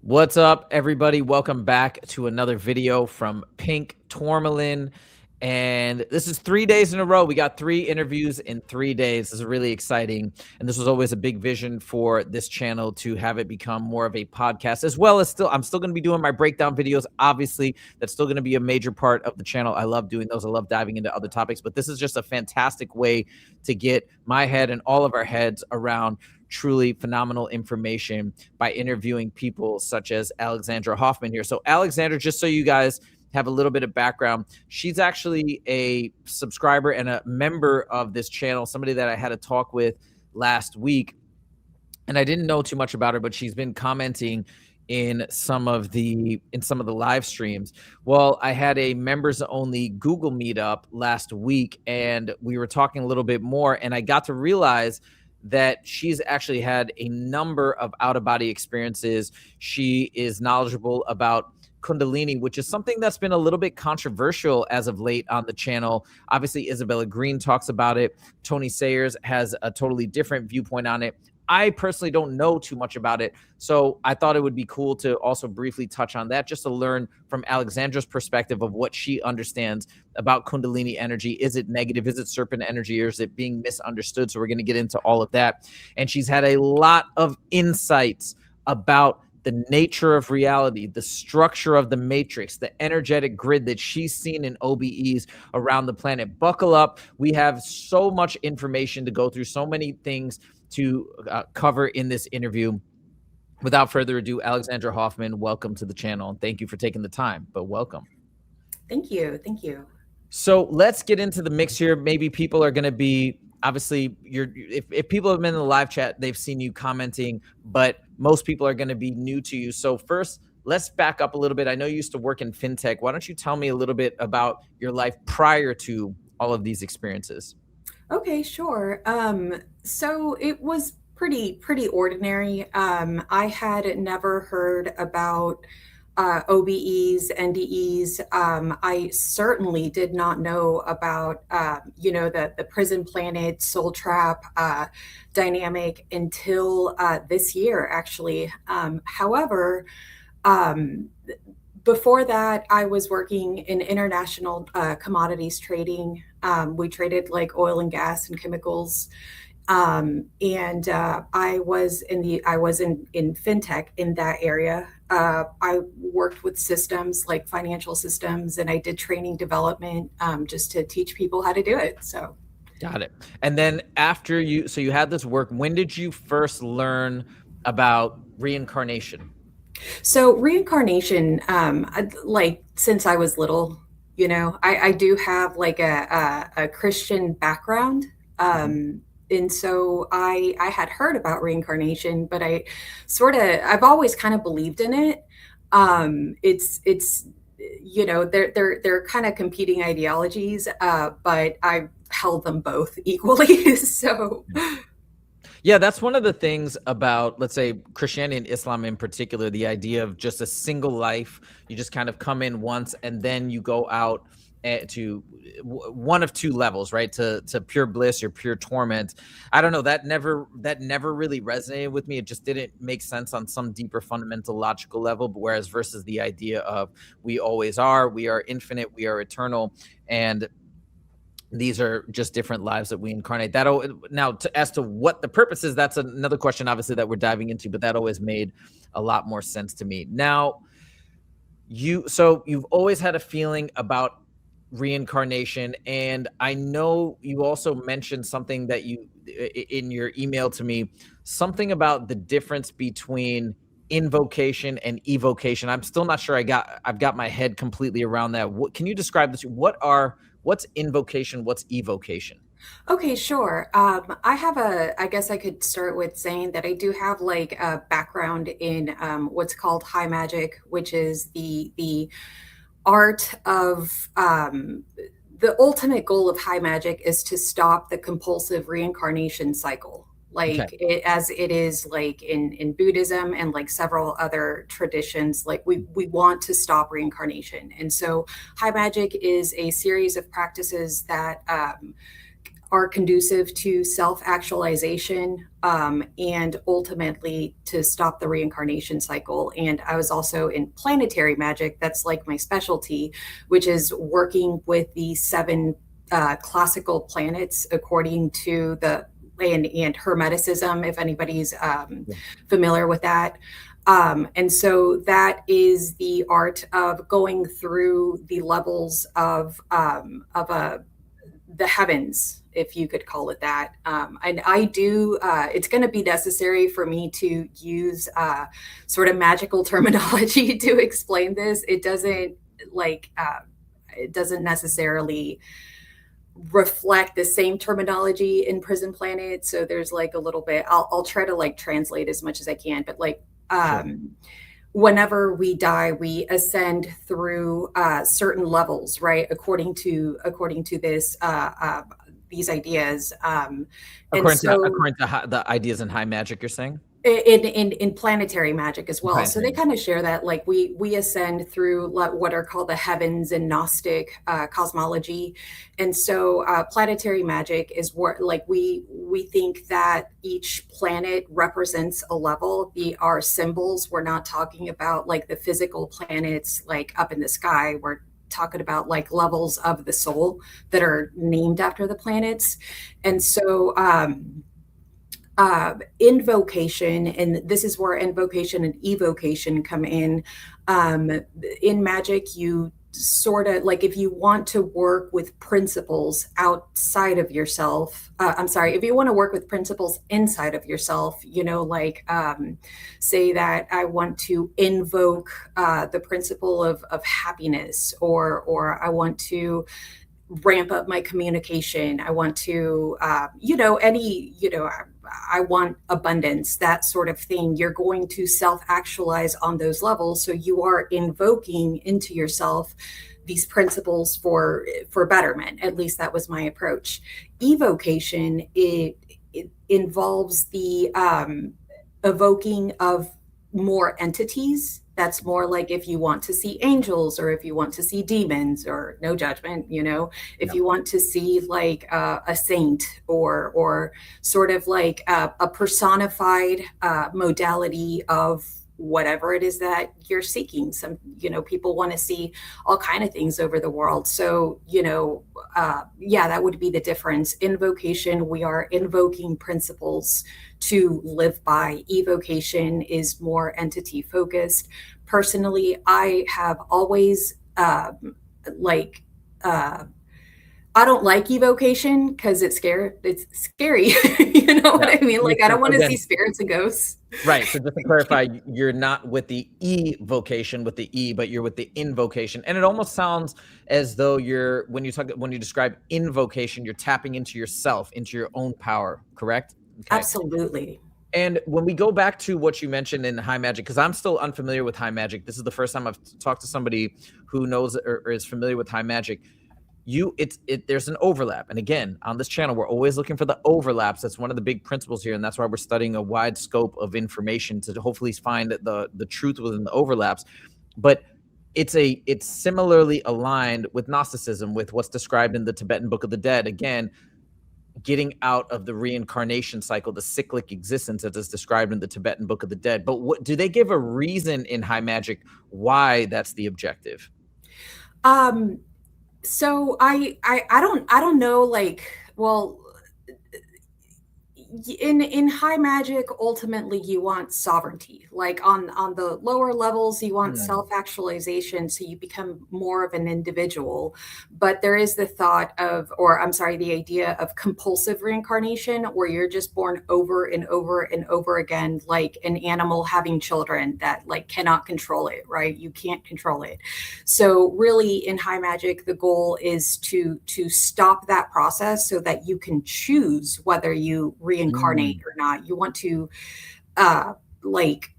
What's up, everybody? Welcome back to another video from Pink Tourmaline. And this is 3 days in a row. We got 3 interviews in 3 days. This is really exciting. And this was always a big vision for this channel to have it become more of a podcast, as well as I'm still going to be doing my breakdown videos. Obviously, that's still going to be a major part of the channel. I love doing those. I love diving into other topics, but this is just a fantastic way to get my head and all of our heads around truly phenomenal information by interviewing people such as Alexandra Hoffman here. So Alexandra, just so you guys have a little bit of background, she's actually a subscriber and a member of this channel, somebody that I had a talk with last week. And I didn't know too much about her, but she's been commenting in some of the live streams. Well, I had a members only Google meetup last week, and we were talking a little bit more, and I got to realize that she's actually had a number of out-of-body experiences. She is knowledgeable about Kundalini, which is something that's been a little bit controversial as of late on the channel. Obviously, Isabella Green talks about it. Tony Sayers has a totally different viewpoint on it. I personally don't know too much about it, so I thought it would be cool to also briefly touch on that, just to learn from Alexandra's perspective of what she understands about Kundalini energy. Is it negative? Is it serpent energy? Or is it being misunderstood? So we're going to get into all of that. And she's had a lot of insights about the nature of reality, the structure of the matrix, the energetic grid that she's seen in OBEs around the planet. Buckle up. We have so much information to go through, so many things to cover in this interview. Without further ado, Alexandra Hoffman, welcome to the channel. And thank you for taking the time, but welcome. Thank you. Thank you. So let's get into the mix here. Maybe people are going to be, obviously, if people have been in the live chat, they've seen you commenting, but most people are going to be new to you. So first, let's back up a little bit. I know you used to work in fintech. Why don't you tell me a little bit about your life prior to all of these experiences? Okay, sure. So it was pretty ordinary. I had never heard about OBEs, NDEs. I certainly did not know about the prison planet soul trap dynamic until this year, actually. However, before that, I was working in international commodities trading. We traded like oil and gas and chemicals, and I was in fintech in that area. I worked with systems like financial systems, and I did training development just to teach people how to do it. So. Got it. And then after you had this work, when did you first learn about reincarnation? So reincarnation, like since I was little, I do have like a Christian background. And so I had heard about reincarnation, but I've always kind of believed in it. It's they're kind of competing ideologies, but I held them both equally. So. Yeah, that's one of the things about, let's say, Christianity and Islam in particular, the idea of just a single life. You just kind of come in once and then you go out to one of two levels, right? To pure bliss or pure torment. I don't know, that never really resonated with me. It just didn't make sense on some deeper fundamental logical level. But whereas versus the idea of we always are, we are infinite, we are eternal, and these are just different lives that we incarnate. Now, as to what the purpose is, that's another question, obviously, that we're diving into, but that always made a lot more sense to me. Now, you've always had a feeling about reincarnation, and I know you also mentioned something that in your email to me, something about the difference between invocation and evocation. I'm still not sure I've got my head completely around that. Can you describe this? What's invocation? What's evocation? Okay, sure. I guess I could start with saying that I do have like a background in what's called high magic, which is the art of the ultimate goal of high magic is to stop the compulsive reincarnation cycle. Okay. As it is like in Buddhism and like several other traditions, like we want to stop reincarnation. And so high magic is a series of practices that are conducive to self-actualization, and ultimately to stop the reincarnation cycle. And I was also in planetary magic. That's like my specialty, which is working with the 7 classical planets according to the and Hermeticism, if anybody's familiar with that. And so that is the art of going through the levels of the heavens, if you could call it that. And I do, it's going to be necessary for me to use sort of magical terminology to explain this. It doesn't necessarily reflect the same terminology in Prison Planet. So there's like a little bit, I'll try to like translate as much as I can, but like, whenever we die, we ascend through certain levels, right? According to this, these ideas. According to the ideas in high magic, you're saying? In planetary magic as well. Planetary. So they kind of share that, like we ascend through what are called the heavens in Gnostic cosmology. And so planetary magic is what, like, we think that each planet represents a level. Our symbols, we're not talking about like the physical planets like up in the sky. We're talking about like levels of the soul that are named after the planets. And so invocation, and this is where invocation and evocation come in. In magic, you sort of like, if you want to work with principles outside of yourself, if you want to work with principles inside of yourself, you know, like say that I want to invoke the principle of happiness, or I want to ramp up my communication. I want to, I want abundance, that sort of thing. You're going to self-actualize on those levels. So you are invoking into yourself these principles for betterment. At least that was my approach. Evocation, it involves the evoking of more entities. That's more like if you want to see angels, or if you want to see demons, or no judgment, you know, if you want to see like a saint, or sort of like a personified modality of whatever it is that you're seeking. Some, you know, people want to see all kind of things over the world. So, you know, that would be the difference. Invocation, we are invoking principles to live by. Evocation is more entity focused. Personally, I have always I don't like evocation because it's scary. You know what I mean? Like, I don't want to see spirits and ghosts. Right. So just to clarify, you're not with the evocation with the E, but you're with the invocation. And it almost sounds as though when you describe invocation, you're tapping into yourself, into your own power, correct? Okay. Absolutely. And when we go back to what you mentioned in high magic, because I'm still unfamiliar with high magic, this is the first time I've talked to somebody who knows or is familiar with high magic. There's an overlap. And again, on this channel, we're always looking for the overlaps. That's one of the big principles here. And that's why we're studying a wide scope of information to hopefully find the truth within the overlaps. But it's similarly aligned with Gnosticism, with what's described in the Tibetan Book of the Dead. Again, getting out of the reincarnation cycle, the cyclic existence that is described in the Tibetan Book of the Dead. But do they give a reason in high magic why that's the objective? So I don't know, like, well, in high magic, ultimately you want sovereignty. Like on the lower levels, you want self-actualization, so you become more of an individual. But there is the thought of, the idea of compulsive reincarnation, where you're just born over and over and over again, like an animal having children that like cannot control it, right? You can't control it. So really in high magic, the goal is to stop that process so that you can choose whether you reincarnate or not. You want to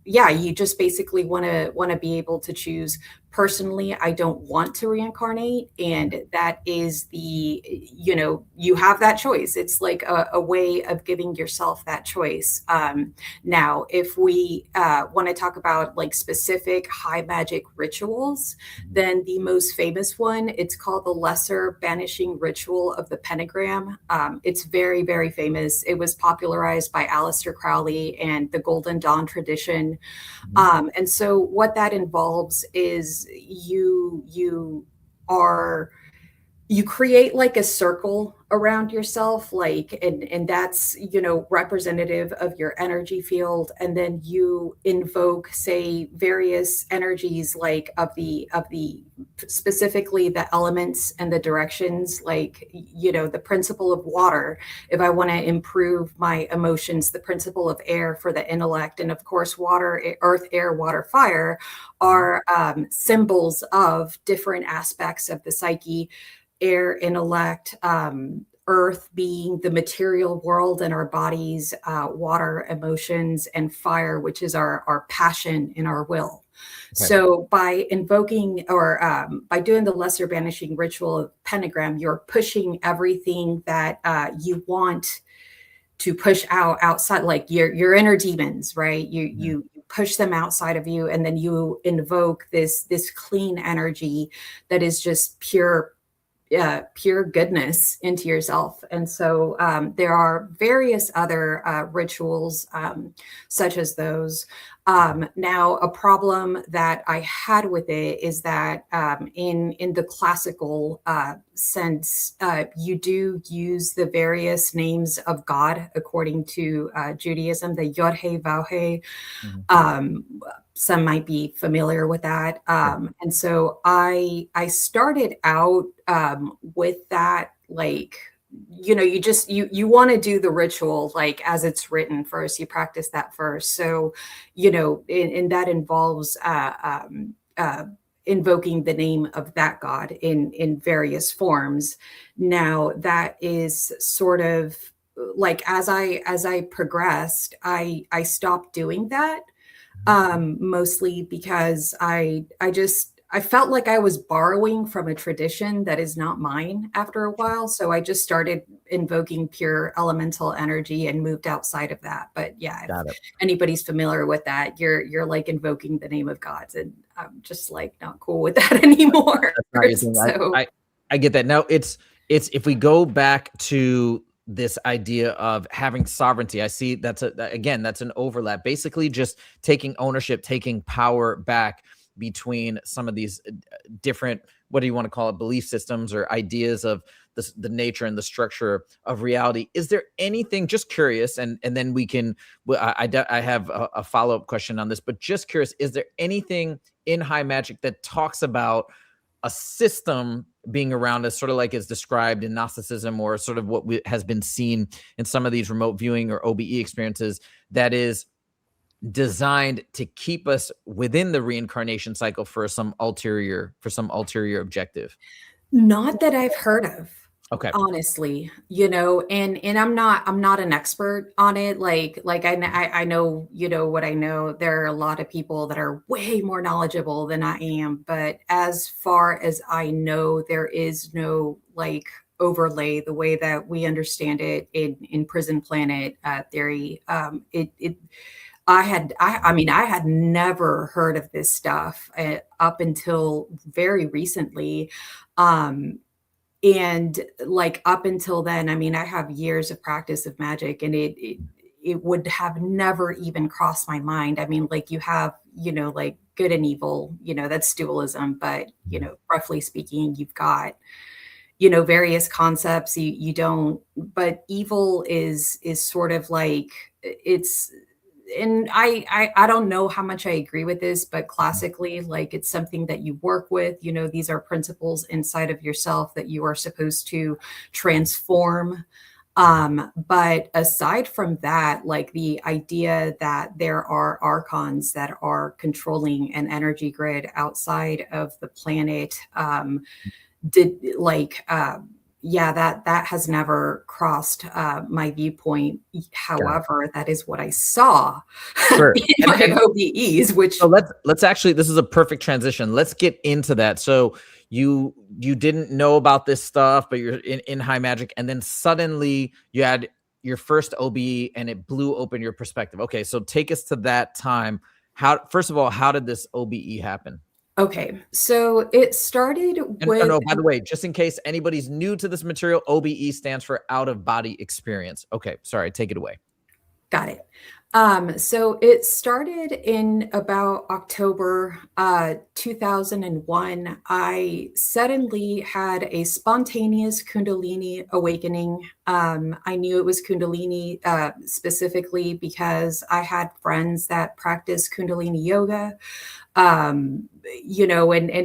yeah, you just basically want to be able to choose. Personally, I don't want to reincarnate, and that is the, you have that choice. It's like a way of giving yourself that choice. Now, if we want to talk about like specific high magic rituals, then the most famous one, it's called the Lesser Banishing Ritual of the Pentagram. It's very, very famous. It was popularized by Aleister Crowley and the Golden Dawn tradition. And so what that involves is you create like a circle around yourself, like, and that's, representative of your energy field. And then you invoke, say, various energies, like of the specifically the elements and the directions, like, the principle of water, if I want to improve my emotions, the principle of air for the intellect, and of course water, earth, air, water, fire are symbols of different aspects of the psyche. Air, intellect, earth being the material world and our bodies, water, emotions, and fire, which is our passion and our will. Okay. So by invoking, or by doing the lesser banishing ritual of pentagram, you're pushing everything that you want to push outside, like your inner demons, right? You push them outside of you, and then you invoke this clean energy that is just pure goodness into yourself. And so there are various other rituals such as those. Now, a problem that I had with it is that in the classical sense, you do use the various names of God according to Judaism, the Yod He Vav He. Some might be familiar with that. And so I started out with that, like, you want to do the ritual like as it's written first. You practice that first. So, and that involves invoking the name of that God in various forms. Now, that is sort of like, as I progressed, I stopped doing that, mostly because I felt like I was borrowing from a tradition that is not mine after a while. So I just started invoking pure elemental energy and moved outside of that. But yeah, if anybody's familiar with that, you're like invoking the name of gods, and I'm just like not cool with that anymore. So I get that. Now it's if we go back to this idea of having sovereignty, I see that's an overlap, basically just taking ownership, taking power back between some of these different, what do you want to call it, belief systems or ideas of the nature and the structure of reality. Is there anything, just curious, and then we can, I have a follow-up question on this, but just curious, is there anything in high magic that talks about a system being around us, sort of like is described in Gnosticism, or sort of what has been seen in some of these remote viewing or OBE experiences, that is designed to keep us within the reincarnation cycle for some ulterior objective? Not that I've heard of. Okay. Honestly, and I'm not an expert on it. Like I know, what I know. There are a lot of people that are way more knowledgeable than I am, but as far as I know, there is no like overlay the way that we understand it in prison planet theory. I mean, I had never heard of this stuff up until very recently. And like up until then, I mean, I have years of practice of magic, and it would have never even crossed my mind. I mean, like you have, like good and evil, that's dualism, but roughly speaking, you've got, various concepts. You don't, but evil is sort of like, it's, and I don't know how much I agree with this, but classically, like it's something that you work with. These are principles inside of yourself that you are supposed to transform. But aside from that, like the idea that there are archons that are controlling an energy grid outside of the planet, yeah, that has never crossed my viewpoint. Got it. However, that is what I saw Sure. in my OBEs, So which let's actually, this is a perfect transition. Let's get into that. So you didn't know about this stuff, but you're in high magic, and then suddenly you had your first OBE and it blew open your perspective. Okay, so take us to that time. How, first of all, how did this OBE happen? okay, so it started And with, no, by the way, just in case anybody's new to this material, OBE stands for out of body experience. Okay, sorry, take it away. got it. So it started in about October 2001. I suddenly had a spontaneous Kundalini awakening. I knew it was Kundalini specifically because I had friends that practiced Kundalini yoga. And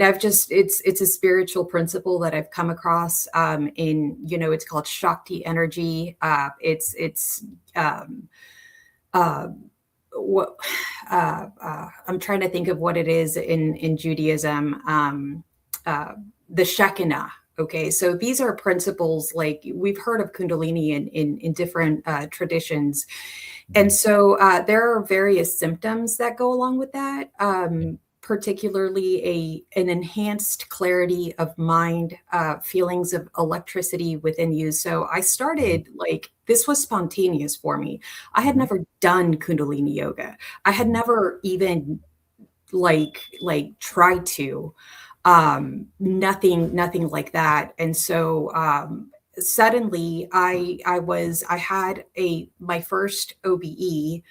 I've just, it's a spiritual principle that I've come across it's called Shakti energy. Uh, what I'm trying to think of what it is in Judaism. The Shekinah. Okay, so these are principles like we've heard of Kundalini in different traditions, and so there are various symptoms that go along with that. Particularly an enhanced clarity of mind, feelings of electricity within you. So I started like this was spontaneous for me. I had never done Kundalini yoga. I had never even tried to. Nothing like that. And so suddenly I had my first OBE.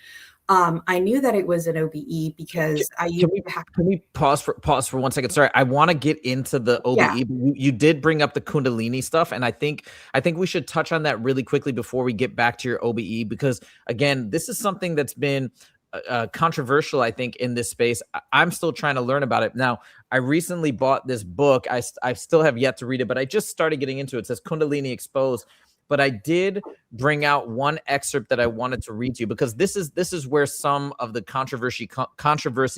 I knew that it was an OBE because I used to have. Can we pause for 1 second? Sorry, I want to get into the Yeah. OBE. But you did bring up the Kundalini stuff, and I think we should touch on that really quickly before we get back to your OBE, because again, this is something that's been controversial, I think, in this space. I'm still trying to learn about it. Now, I recently bought this book. I still have yet to read it, but I just started getting into it. It says Kundalini Exposed. But I did bring out one excerpt that I wanted to read to you, because this is where some of the controversy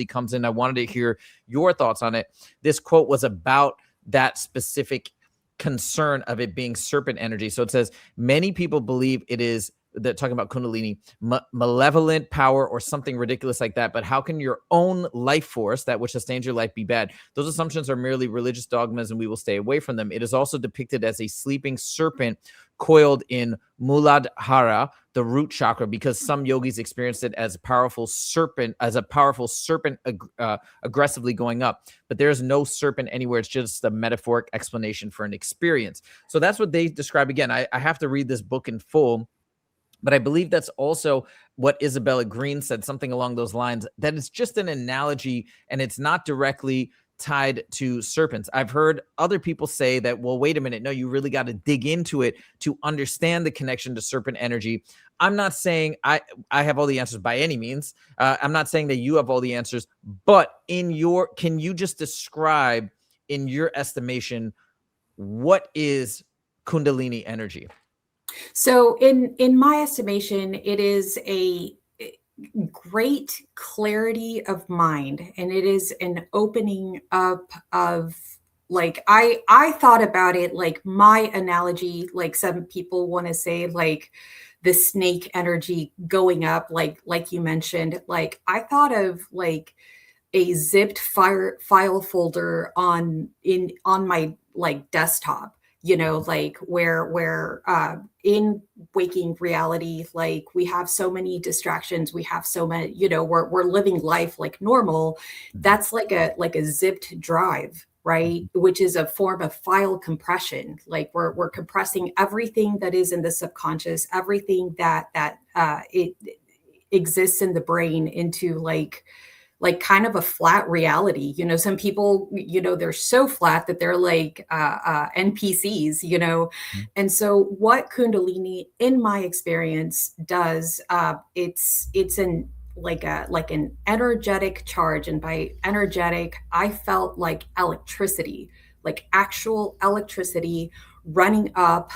comes in. I wanted to hear your thoughts on it. This quote was about that specific concern of it being serpent energy. So it says, many people believe it is, they're talking about Kundalini, malevolent power or something ridiculous like that. But how can your own life force, that which sustains your life, be bad? Those assumptions are merely religious dogmas, and we will stay away from them. It is also depicted as a sleeping serpent coiled in Muladhara, the root chakra, because some yogis experienced it as a powerful serpent, aggressively going up. But there's no serpent anywhere. It's just a metaphoric explanation for an experience. So that's what they describe. Again, I have to read this book in full. But I believe that's also what Isabella Green said, something along those lines, that it's just an analogy and it's not directly tied to serpents. I've heard other people say that, well, wait a minute, no, you really got to dig into it to understand the connection to serpent energy. I'm not saying I have all the answers by any means. I'm not saying that you have all the answers, but can you just describe, in your estimation, what is Kundalini energy? So in my estimation, it is a great clarity of mind, and it is an opening up of, like, I thought about it like my analogy, like some people want to say like the snake energy going up, like you mentioned. Like I thought of like a zipped file folder on my like desktop, like where in waking reality, like we have so many distractions, we have so many, we're living life like normal. That's like a zipped drive, right? Which is a form of file compression. Like we're compressing everything that is in the subconscious, everything that it exists in the brain into like kind of a flat reality. Some people, they're so flat that they're like NPCs, And so what Kundalini, in my experience, does, it's an like an energetic charge. And by energetic, I felt like electricity, like actual electricity running up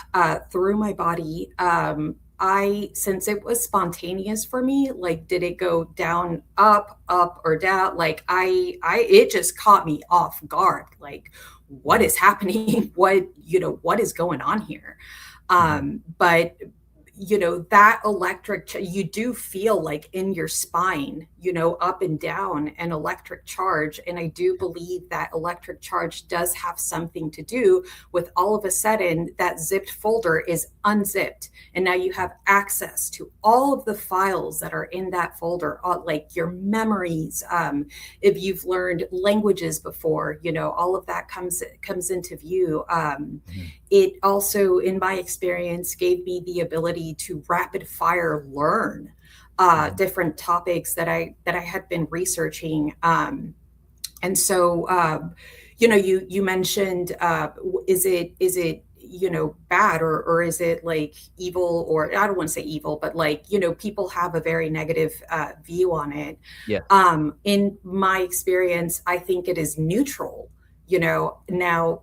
through my body. since it was spontaneous for me, like, did it go down, up or down? Like, it just caught me off guard. Like, what is happening? What is going on here? But that you do feel like in your spine, up and down, an electric charge. And I do believe that electric charge does have something to do with all of a sudden that zipped folder is unzipped. And now you have access to all of the files that are in that folder, like your memories. If you've learned languages before, all of that comes into view. It also, in my experience, gave me the ability to rapid fire learn different topics that I had been researching. And so, you mentioned, is it bad, or is it like evil? Or I don't want to say evil, but like, people have a very negative view on it. Yeah. In my experience, I think it is neutral. Now,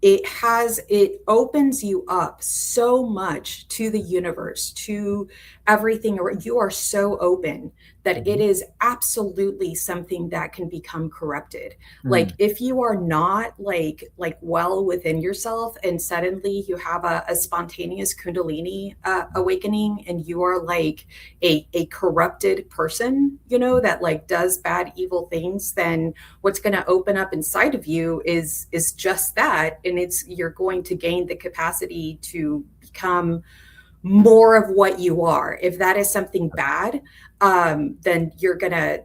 it opens you up so much to the universe, to everything. You are so open that it is absolutely something that can become corrupted. Like, if you are not like well within yourself, and suddenly you have a spontaneous Kundalini awakening, and you are like a corrupted person, that like does bad, evil things, then what's going to open up inside of you is just that. And you're going to gain the capacity to become more of what you are. If that is something bad, then you're gonna,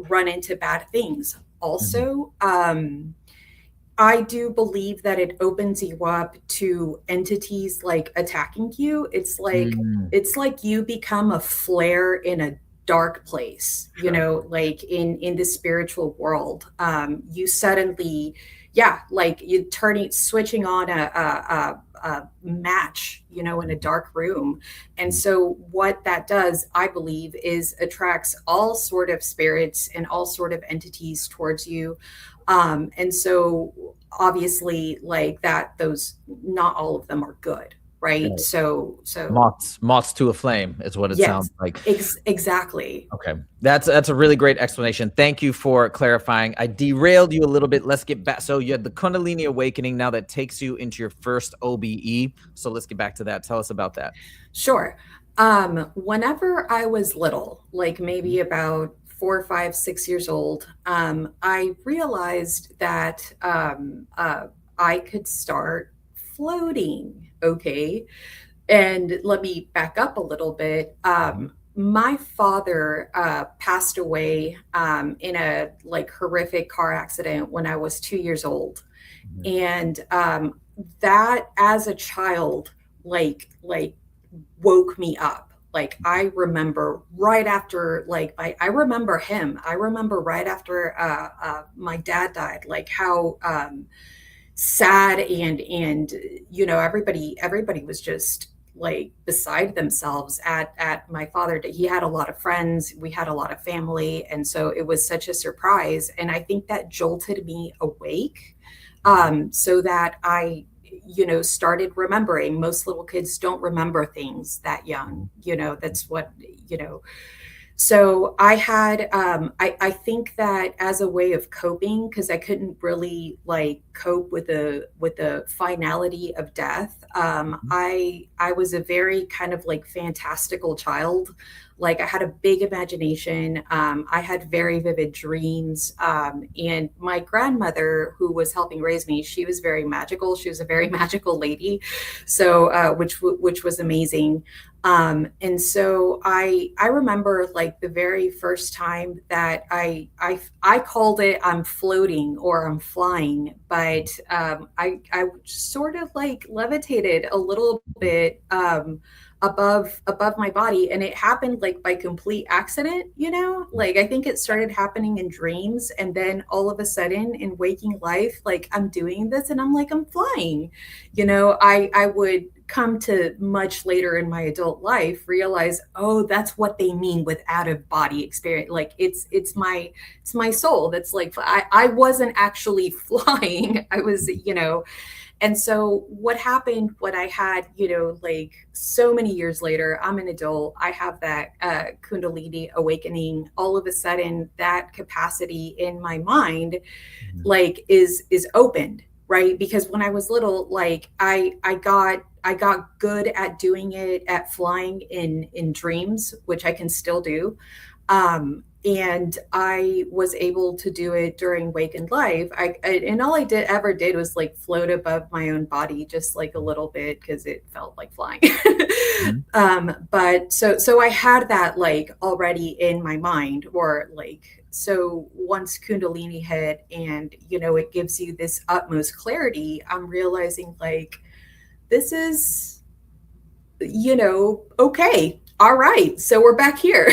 run into bad things. Also, I do believe that it opens you up to entities like attacking you. It's like you become a flare in a dark place, like in the spiritual world. You suddenly, like you switching on a match, in a dark room. And so what that does, I believe, is attracts all sort of spirits and all sort of entities towards you. And so obviously, like that, not all of them are good. Right. So moths to a flame is what it sounds like. Exactly. Okay. That's a really great explanation. Thank you for clarifying. I derailed you a little bit. Let's get back. So you had the Kundalini awakening now that takes you into your first OBE. So let's get back to that. Tell us about that. Sure. Whenever I was little, like maybe about 4, 5, 6 years old, I realized that I could start floating. Okay. And let me back up a little bit. My father passed away in a like horrific car accident when I was 2 years old. And that, as a child, like woke me up. Like, I remember right after, like, I remember him. I remember right after my dad died, like how sad and everybody was just like beside themselves at my father. He had a lot of friends, we had a lot of family, and so it was such a surprise. And I think that jolted me awake, so that I started remembering. Most little kids don't remember things that young. That's what. So I had, I think that as a way of coping, because I couldn't really like cope with the finality of death. I was a very kind of like fantastical child. Like, I had a big imagination. I had very vivid dreams. And my grandmother, who was helping raise me, she was very magical. She was a very magical lady. So, which was amazing. And so I remember like the very first time that I called it, I'm floating or I'm flying, but I sort of like levitated a little bit above my body, and it happened like by complete accident. Like, I think it started happening in dreams, and then all of a sudden in waking life, like I'm doing this and I'm like, I'm flying. I would come to much later in my adult life realize, oh, that's what they mean with out of body experience. Like it's my soul that's like, I wasn't actually flying. I was, and so what happened when I had, like so many years later, I'm an adult, I have that Kundalini awakening, all of a sudden that capacity in my mind, like is opened, right? Because when I was little, like I got good at doing it, at flying in dreams, which I can still do. And I was able to do it during wakened life. And all I ever did was like float above my own body, just like a little bit, because it felt like flying. But so I had that like already in my mind, or like, so once Kundalini hit, and it gives you this utmost clarity, I'm realizing like this is, okay, all right, so we're back here.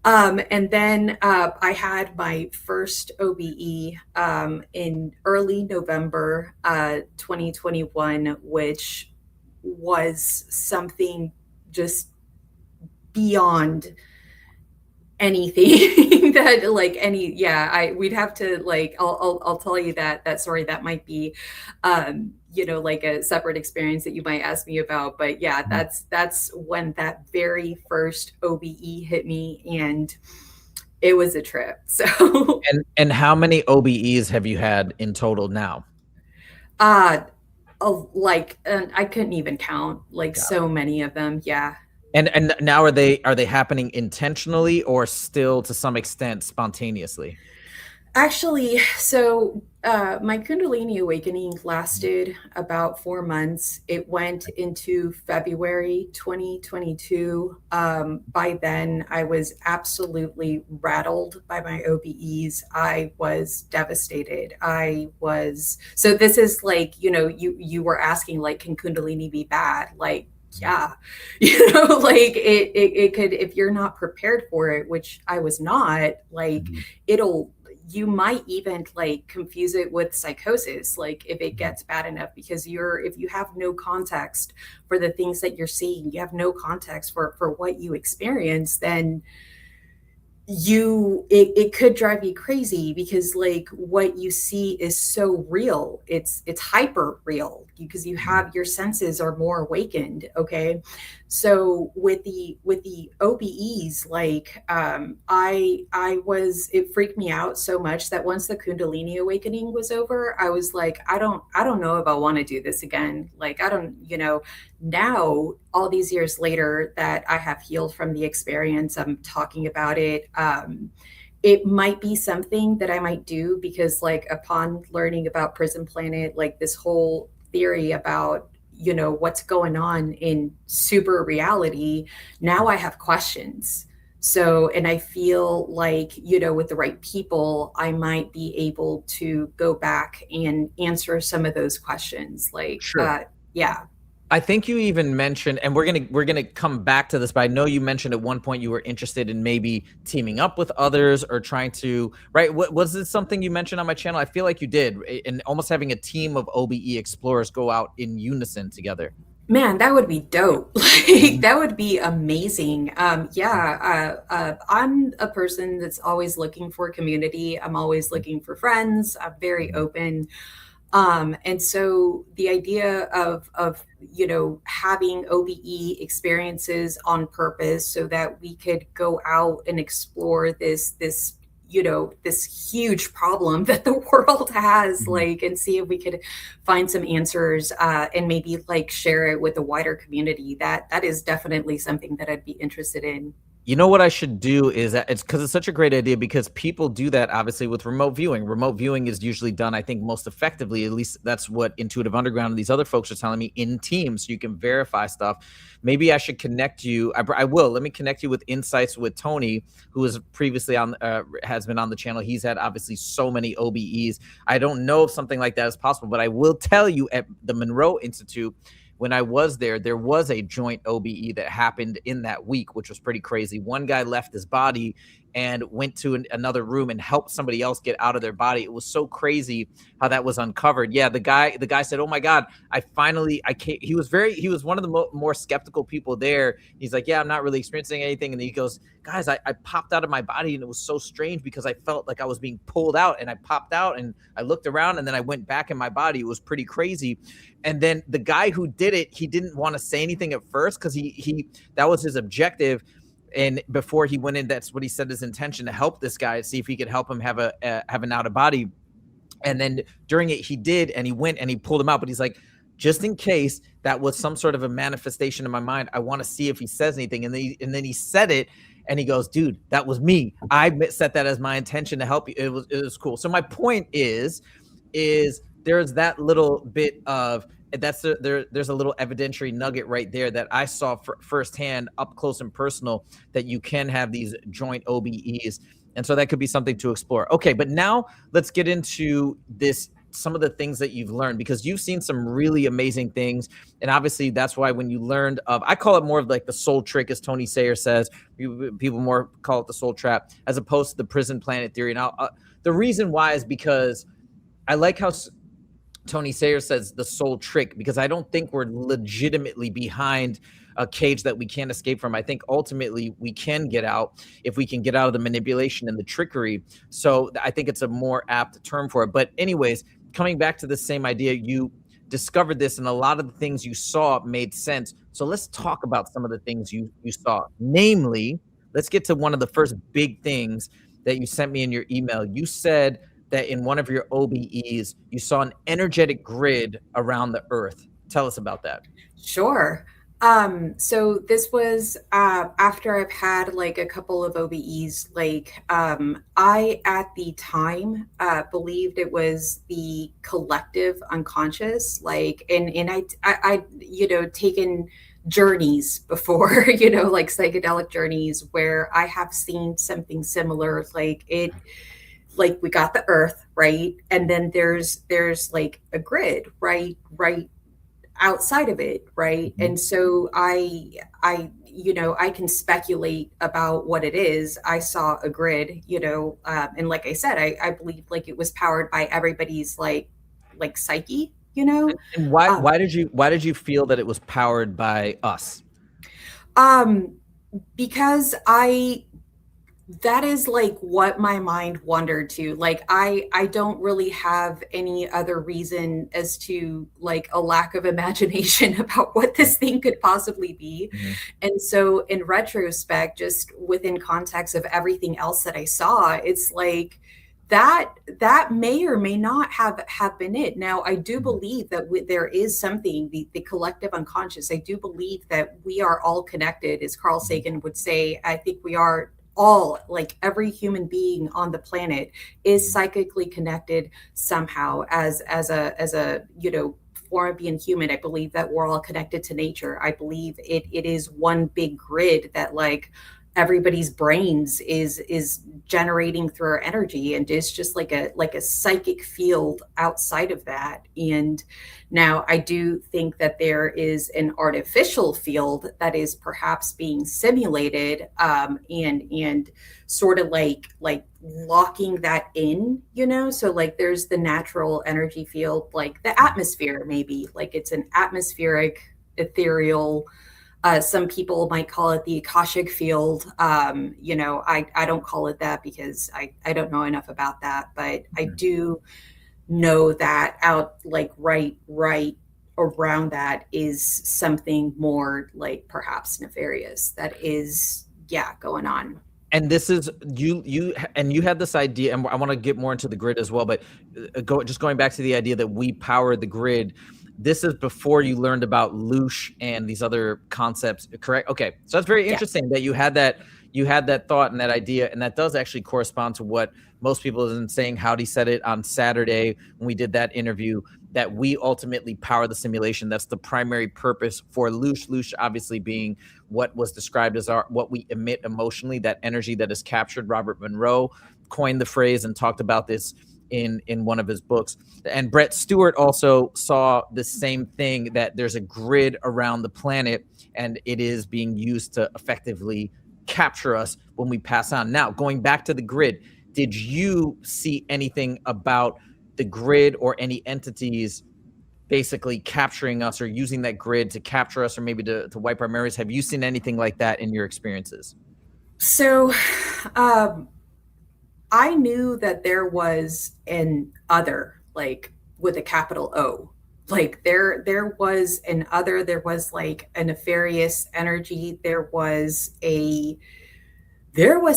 And then I had my first OBE in early November 2021, which was something just beyond anything that like we'd have to like, I'll tell you that story. That might be like a separate experience that you might ask me about, but yeah, that's when that very first OBE hit me, and it was a trip. So and how many OBEs have you had in total now? Like I couldn't even count, like so many of them. Yeah. And now are they happening intentionally, or still to some extent spontaneously? Actually, so my Kundalini awakening lasted about 4 months. It went into February 2022. By then, I was absolutely rattled by my OBEs. I was devastated. So this is like, you were asking, like, can Kundalini be bad? Like, yeah, like it could, if you're not prepared for it, which I was not, like, you might even like confuse it with psychosis, like if it gets bad enough, because if you have no context for the things that you're seeing, you have no context for what you experience, then it could drive you crazy, because like what you see is so real, it's hyper real, because you have, your senses are more awakened. Okay, so with the OBEs, like it freaked me out so much that once the Kundalini awakening was over, I was like, I don't know if I want to do this again. Like, I don't, now all these years later that I have healed from the experience, I'm talking about it. It might be something that I might do, because like upon learning about Prison Planet, like this whole theory about, what's going on in super reality, now I have questions. So, and I feel like, with the right people, I might be able to go back and answer some of those questions. Like, Sure. Yeah. I think you even mentioned, and we're gonna come back to this, but I know you mentioned at one point you were interested in maybe teaming up with others, or trying to, right? Was it something you mentioned on my channel? I feel like you did, and almost having a team of OBE explorers go out in unison together. Man, that would be dope. Like, that would be amazing. I'm a person that's always looking for community. I'm always looking for friends. I'm very open. And so the idea of having OBE experiences on purpose, so that we could go out and explore this huge problem that the world has, like, and see if we could find some answers, and maybe like share it with a wider community. That is definitely something that I'd be interested in. You know what I should do is that it's because it's such a great idea, because people do that obviously with remote viewing. Remote viewing is usually done, I think, most effectively, at least that's what Intuitive Underground and these other folks are telling me, in teams, so you can verify stuff. Maybe I should connect you. I will. Let me connect you with Insights with Tony, who is previously on, has been on the channel. He's had obviously so many OBEs. I don't know if something like that is possible, but I will tell you, at the Monroe Institute, when I was there, there was a joint OBE that happened in that week, which was pretty crazy. One guy left his body and went to another room and helped somebody else get out of their body. It was so crazy how that was uncovered. Yeah, the guy said, "Oh my God, I came." He was one of the more skeptical people there. He's like, "Yeah, I'm not really experiencing anything," and he goes, "Guys, I popped out of my body and it was so strange because I felt like I was being pulled out, and I popped out and I looked around and then I went back in my body. It was pretty crazy." And then the guy who did it, he didn't want to say anything at first because he that was his objective. And before he went in, that's what he said his intention, to help this guy, see if he could help him have an out of body. And then during it, he did, and he went and he pulled him out. But he's like, just in case that was some sort of a manifestation in my mind, I want to see if he says anything. And then he said it, and he goes, "Dude, that was me. I set that as my intention to help you." It was cool. So my point is there's that little bit of there's a little evidentiary nugget right there that I saw firsthand, up close and personal, that you can have these joint OBEs. And so that could be something to explore. Okay, but now let's get into some of the things that you've learned, because you've seen some really amazing things. And obviously that's why when you learned I call it more of like the soul trick, as Tony Sayer says. People more call it the soul trap, as opposed to the prison planet theory. Now, the reason why is because I like how Tony Sayer says the soul trick, because I don't think we're legitimately behind a cage that we can't escape from. I think ultimately we can get out if we can get out of the manipulation and the trickery. So I think it's a more apt term for it. But anyways, coming back to the same idea, you discovered this, and a lot of the things you saw made sense. So let's talk about some of the things you saw. Namely, let's get to one of the first big things that you sent me in your email. You said that in one of your OBEs, you saw an energetic grid around the earth. Tell us about that. Sure. So this was after I've had like a couple of OBEs. Like I at the time believed it was the collective unconscious. Like and I taken journeys before, like psychedelic journeys, where I have seen something similar. Like we got the earth, right? And then there's like a grid right outside of it, right? Mhm. And so I can speculate about what it is. I saw a grid, and like I said, I believe like it was powered by everybody's like psyche, And um, why did you feel that it was powered by us? um, because that is like what my mind wandered to. Like I don't really have any other reason as to like a lack of imagination about what this thing could possibly be. Mhm. And so in retrospect, just within context of everything else that I saw, it's like that may or may not have been it. Now I do Mhm. believe that there is something, the collective unconscious. I do believe that we are all connected, as Carl Mhm. Sagan would say. I think we are all, like every human being on the planet is Mhm. psychically connected somehow as a form of being human. I believe that we're all connected to nature. I believe it is one big grid that like everybody's brains is generating through our energy, and it's just like a psychic field outside of that. And now I do think that there is an artificial field that is perhaps being simulated, and sort of like locking that in, so like there's the natural energy field, like the atmosphere, maybe like it's an atmospheric ethereal. Some people might call it the Akashic field. I don't call it that because I don't know enough about that, but I Mhm. do know that out like right around that is something more like perhaps nefarious that is, yeah, going on. And this is you had this idea, and I want to get more into the grid as well, but going back to the idea that we power the grid. This is before you learned about Loosh and these other concepts, correct? Okay, so that's very Yeah. interesting that you had that thought and that idea, and that does actually correspond to what most people have been saying. Howdy said it on Saturday when we did that interview, that we ultimately power the simulation. That's the primary purpose for Loosh. Loosh obviously being what was described as what we emit emotionally, that energy that is captured. Robert Monroe coined the phrase and talked about this in one of his books. And Brett Stewart also saw the same thing, that there's a grid around the planet and it is being used to effectively capture us when we pass on. Now, going back to the grid, did you see anything about the grid or any entities basically capturing us or using that grid to capture us or maybe to wipe our memories? Have you seen anything like that in your experiences? So, I knew that there was an other, like with a capital O. Like there was an other, there was like a nefarious energy, there was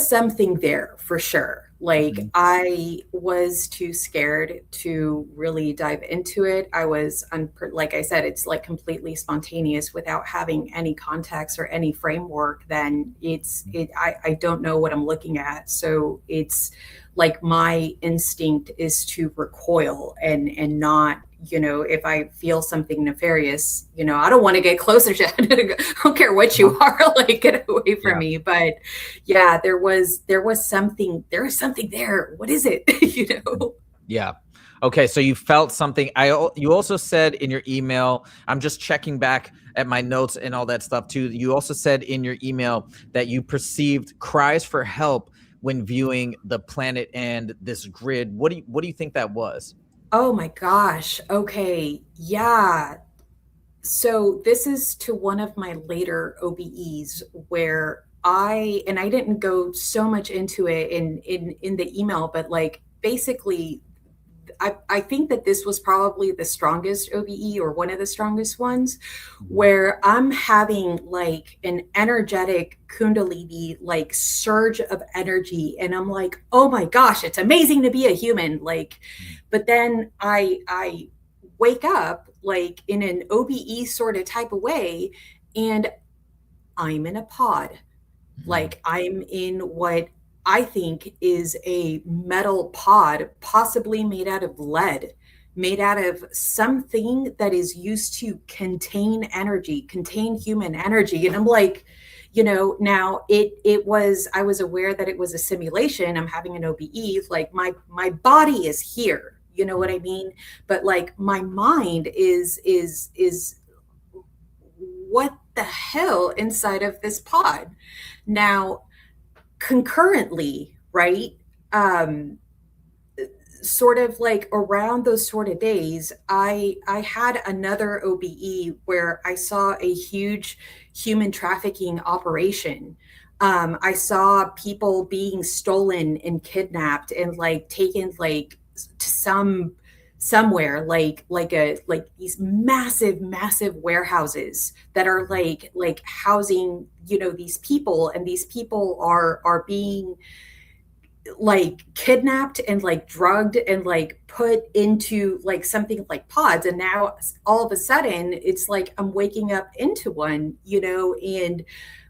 something there for sure. Like I was too scared to really dive into it. I was, like I said, it's like completely spontaneous without having any context or any framework. Then I don't know what I'm looking at. So it's like my instinct is to recoil and not, if I feel something nefarious, I don't want to get closer to it. I don't care what you are, like get away from me. But yeah, there was something there. What is it? Yeah. Okay, so you felt something. You also said in your email, I'm just checking back at my notes and all that stuff too. You also said in your email that you perceived cries for help when viewing the planet and this grid. What do you think that was? Oh my gosh. Okay. Yeah. So this is to one of my later OBEs where I didn't go so much into it in the email, but like basically I think that this was probably the strongest OBE or one of the strongest ones where I'm having like an energetic Kundalini, like surge of energy. And I'm like, oh my gosh, it's amazing to be a human. Like, but then I wake up like in an OBE sort of type of way and I'm in a pod. Like I'm in what I think is a metal pod, possibly made out of lead, made out of something that is used to contain energy, contain human energy. And I'm like, now I was aware that it was a simulation. I'm having an OBE, like my body is here. You know what I mean? But like my mind is what the hell inside of this pod? Now, concurrently, right? Sort of like around those sort of days, I had another OBE where I saw a huge human trafficking operation. I saw people being stolen and kidnapped and like taken like to somewhere like these massive warehouses that are like housing these people, and these people are being like kidnapped and like drugged and like put into like something like pods. And now all of a sudden it's like I'm waking up into one, and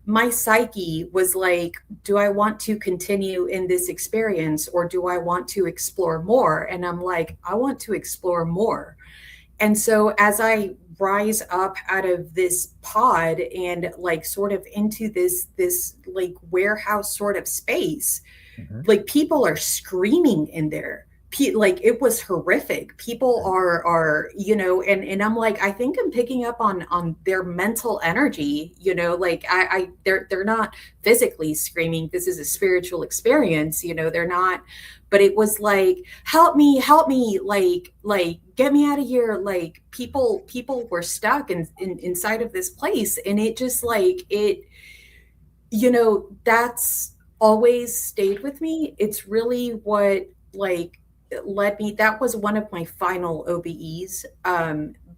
my psyche was like, do I want to continue in this experience or do I want to explore more? And I'm like, I want to explore more. And so as I rise up out of this pod and like sort of into this like warehouse sort of space, like people are screaming in there. Like it was horrific. People are and I'm like, I think I'm picking up on their mental energy, like they're not physically screaming. This is a spiritual experience, they're not. But it was like, help me, like get me out of here. Like people were stuck inside of this place, and it just like it, that's always stayed with me. It's really what like led me. That was one of my final OBEs.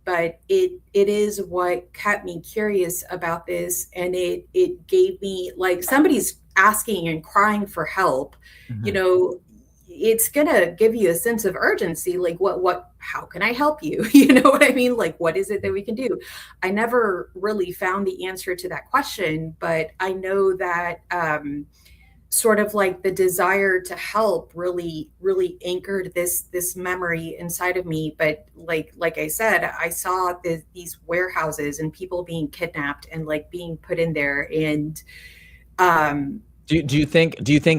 But it is what kept me curious about this, and it gave me like somebody's asking and crying for help. It's gonna give you a sense of urgency, like how can I help you? You know what I mean? Like what is it that we can do? I never really found the answer to that question, but I know that sort of like the desire to help really anchored this memory inside of me. But like I said, I saw these warehouses and people being kidnapped and like being put in there. And do you think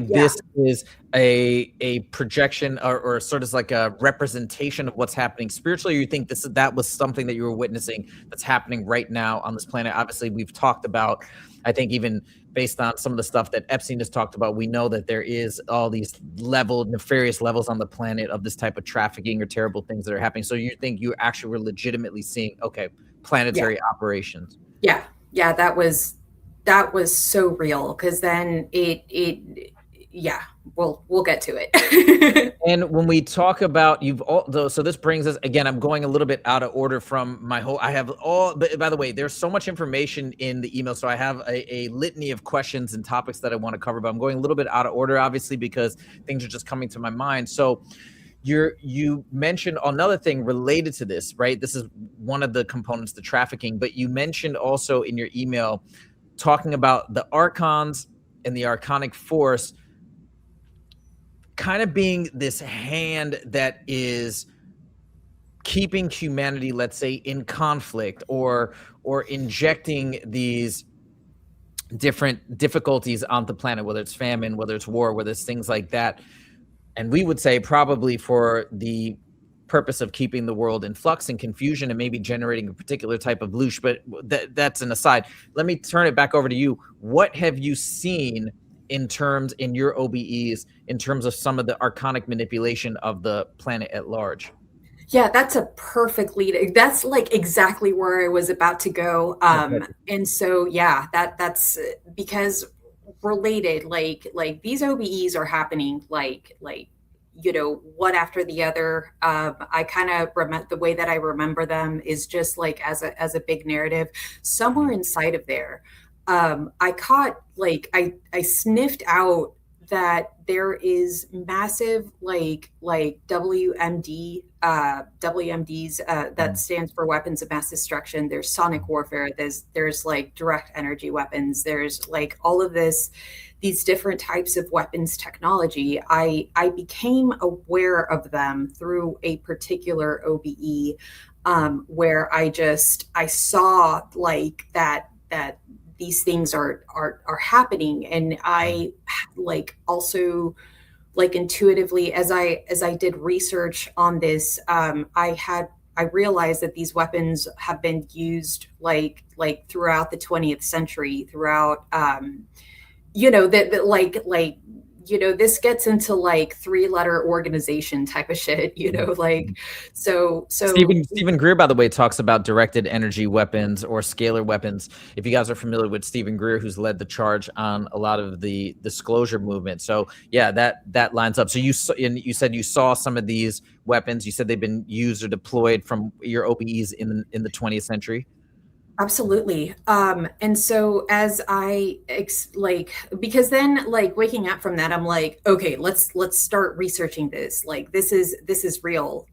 this is a projection or sort of like a representation of what's happening spiritually, or you think that was something that you were witnessing that's happening right now on this planet? Obviously we've talked about, I think even based on some of the stuff that Epstein has talked about, we know that there is all these nefarious levels on the planet of this type of trafficking or terrible things that are happening. So you think you actually were legitimately seeing, okay, planetary operations? Yeah. Yeah. That was so real. Cause then yeah, we'll get to it. And when we talk about so this brings us, again, I'm going a little bit out of order from my whole, I have all, but by the way, there's so much information in the email. So I have a litany of questions and topics that I want to cover, but I'm going a little bit out of order, obviously, because things are just coming to my mind. So you mentioned another thing related to this, right? This is one of the components, the trafficking, but you mentioned also in your email, talking about the archons and the archonic force kind of being this hand that is keeping humanity, let's say, in conflict, or injecting these different difficulties on the planet, whether it's famine, whether it's war, whether it's things like that. And we would say probably for the purpose of keeping the world in flux and confusion and maybe generating a particular type of loosh, but that's an aside. Let me turn it back over to you. What have you seen in your OBEs, in terms of some of the archonic manipulation of the planet at large? Yeah, that's a perfect lead. That's like exactly where I was about to go. And so, yeah, that's because related, like these OBEs are happening like, one after the other. I kind of the way that I remember them is just like as a big narrative somewhere inside of there. I caught I sniffed out that there is massive like WMDs that stands for weapons of mass destruction. There's sonic warfare. There's like direct energy weapons. There's like all of these different types of weapons technology. I became aware of them through a particular OBE where I saw like that these things are happening. And I like also like intuitively as I did research on this, I realized that these weapons have been used like throughout the 20th century, throughout this gets into like 3-letter organization type of shit, so Stephen Greer, by the way, talks about directed energy weapons or scalar weapons. If you guys are familiar with Stephen Greer, who's led the charge on a lot of the disclosure movement. So yeah, that lines up. So you said you saw some of these weapons. You said they've been used or deployed from your OBEs in the 20th century. Absolutely. And so as because then like waking up from that, I'm like, okay, let's start researching this. Like, this is real.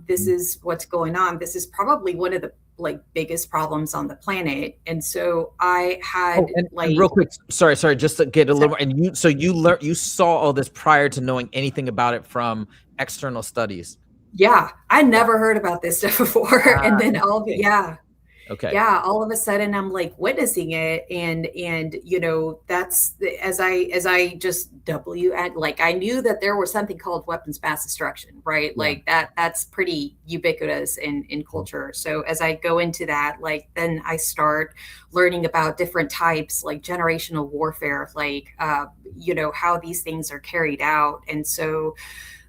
This is what's going on. This is probably one of the like biggest problems on the planet. And so I had and real quick, sorry, just to get a little more. And you saw all this prior to knowing anything about it from external studies. Yeah. I never heard about this stuff before. And then Okay. Yeah, all of a sudden I'm like witnessing it, and that's as I just like I knew that there was something called weapons mass destruction, right? Yeah. Like that's pretty ubiquitous in culture. So as I go into that, like then I start learning about different types, like generational warfare, like how these things are carried out. And so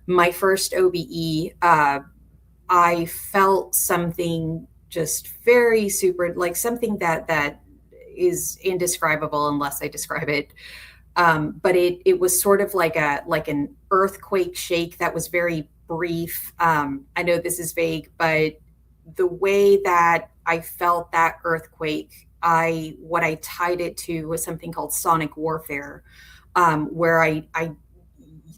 my first OBE, I felt something just very super, like something that is indescribable unless I describe it. But it was sort of like an earthquake shake that was very brief. I know this is vague, but the way that I felt that earthquake, what I tied it to was something called sonic warfare, where I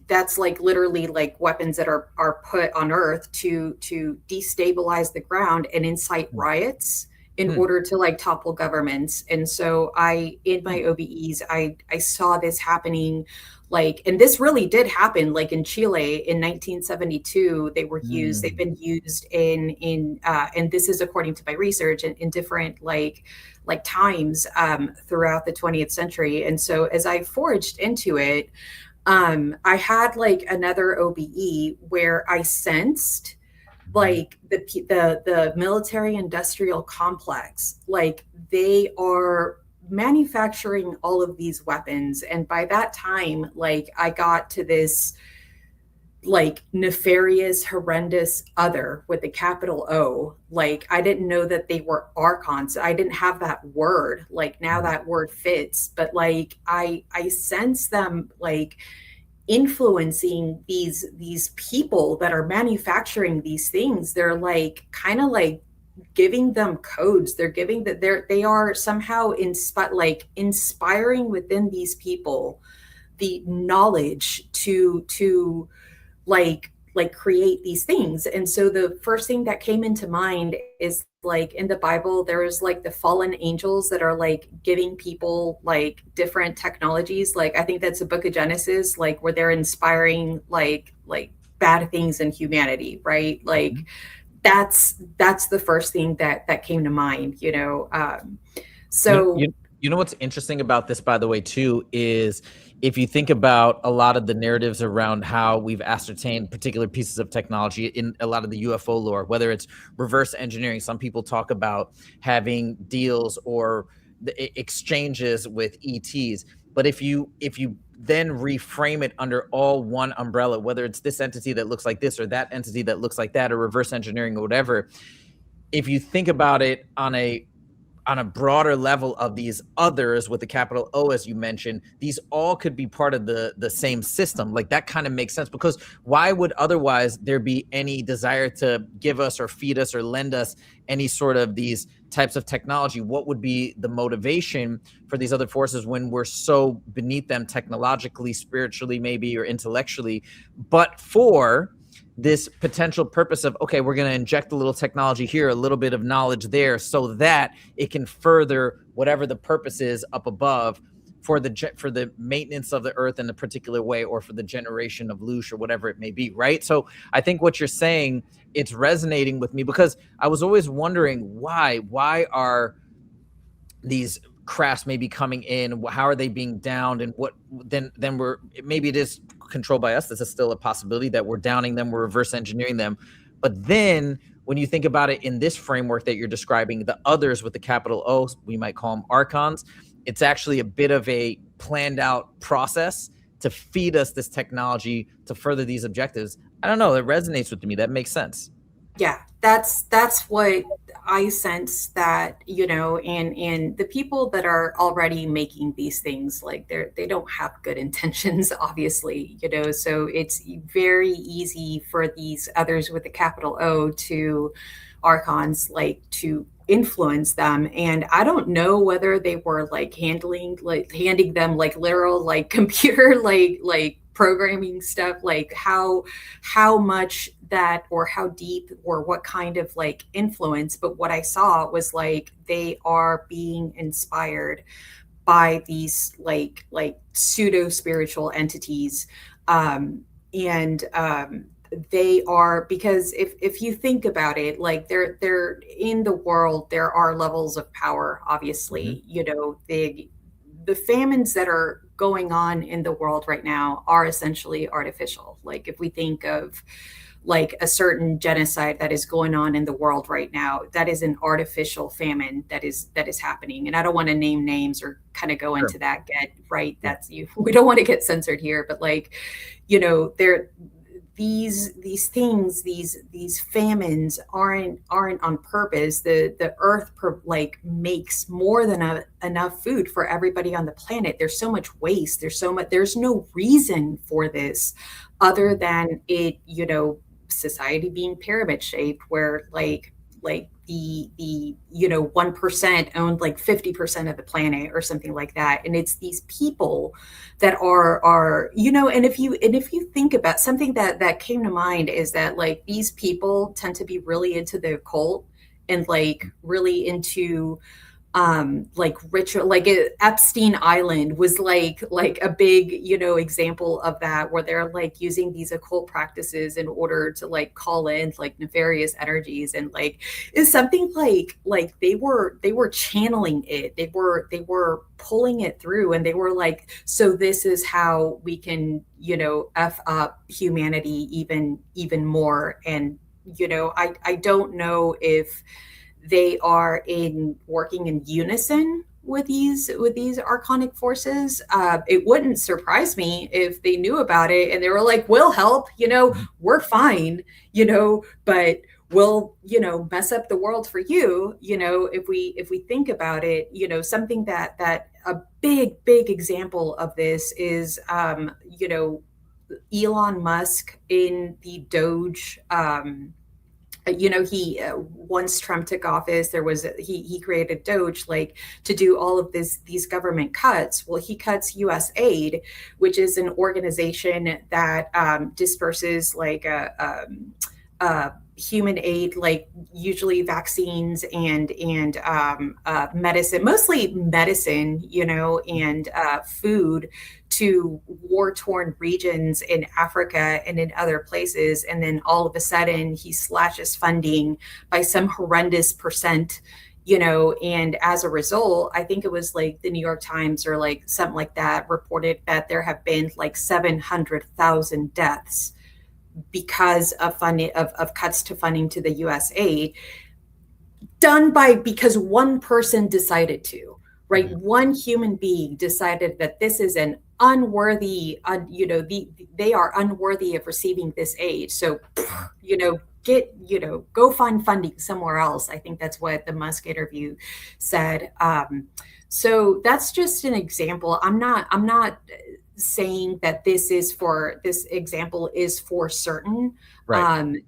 that's like literally like weapons that are put on earth to destabilize the ground and incite riots in order to like topple governments. And so in my OBEs, I saw this happening, like, and this really did happen, like in Chile in 1972, they've been used in and this is according to my research in different like times throughout the 20th century. And so as I foraged into it, I had like another OBE where I sensed like the military industrial complex, like they are manufacturing all of these weapons. And by that time, like, I got to this like nefarious, horrendous other with a capital O. Like, I didn't know that they were archons. I didn't have that word. Like, now that word fits, but like I sense them like influencing these people that are manufacturing these things. They're like kind of like giving them codes. They're giving that they are somehow inspiring within these people the knowledge to like create these things. And so the first thing that came into mind is like in the Bible there is like the fallen angels that are like giving people like different technologies. Like, I think that's the book of Genesis, like where they're inspiring like bad things in humanity, right? Like, that's the first thing that came to mind, you know. So you know what's interesting about this, by the way, too, is if you think about a lot of the narratives around how we've ascertained particular pieces of technology in a lot of the UFO lore, whether it's reverse engineering, some people talk about having deals or the exchanges with ETs. But if you then reframe it under all one umbrella, whether it's this entity that looks like this or that entity that looks like that, or reverse engineering or whatever, if you think about it on a broader level of these others with the capital O, as you mentioned, these all could be part of the same system. Like, that kind of makes sense, because why would otherwise there be any desire to give us or feed us or lend us any sort of these types of technology? What would be the motivation for these other forces when we're so beneath them technologically, spiritually, maybe, or intellectually, but for this potential purpose of, okay, we're going to inject a little technology here, a little bit of knowledge there, so that it can further whatever the purpose is up above for the maintenance of the earth in a particular way, or for the generation of Lush, or whatever it may be, right? So I think what you're saying, it's resonating with me, because I was always wondering why are these crafts maybe coming in, how are they being downed, and what then we're, maybe it is controlled by us. This is still a possibility that we're downing them, we're reverse engineering them. But then when you think about it in this framework that you're describing, the others with the capital O, we might call them archons, it's actually a bit of a planned out process to feed us this technology to further these objectives. I don't know, it resonates with me. That makes sense. yeah, that's what I sense, that, you know. And the people that are already making these things, like, they don't have good intentions, obviously, you know. So it's very easy for these others with the capital O to archons, like, to influence them. And I don't know whether they were like handing them like literal like computer like programming stuff, like how much that, or how deep, or what kind of like influence. But what I saw was like they are being inspired by these like pseudo spiritual entities. And they are, because if you think about it, like, they're in the world, there are levels of power, obviously. You know, the famines that are going on in the world right now are essentially artificial. Like, if we think of like a certain genocide that is going on in the world right now, that is an artificial famine that is happening. And I don't want to name names or kind of go into that, get right, that's you, we don't want to get censored here, but like, you know, these things, these famines aren't on purpose. The earth makes more than enough food for everybody on the planet. There's so much waste, there's no reason for this other than it, you know, society being pyramid shaped, where like the you know 1% owned like 50% of the planet or something like that. And it's these people that are, you know. And if you think about something that came to mind, is that like these people tend to be really into the occult, and like really into like ritual. Like Epstein Island was like a big, you know, example of that, where they're like using these occult practices in order to like call in like nefarious energies. And like is something like they were channeling it, they were pulling it through, and they were like, so this is how we can, you know, f up humanity even more. And you know, I don't know if they are working in unison, with these archonic forces. It wouldn't surprise me if they knew about it and they were like, "We'll help. We're fine. But we'll mess up the world for you. If we think about it, something that a big example of this is Elon Musk in the Doge. He once Trump took office, there was he created Doge, like, to do all of these government cuts. Well, he cuts US aid, which is an organization that disperses like human aid, like usually vaccines and medicine, mostly medicine, and food to war-torn regions in Africa and in other places. And then all of a sudden he slashes funding by some horrendous percent, and as a result, I think it was like the New York Times or like something like that reported that there have been like 700,000 deaths because of funding of cuts to funding to the US aid, done because one person decided to, right? Mm-hmm. One human being decided that this is an unworthy, they are unworthy of receiving this aid. So, go find funding somewhere else. I think that's what the Musk interview said. So that's just an example. I'm not saying that this example is for certain. Right.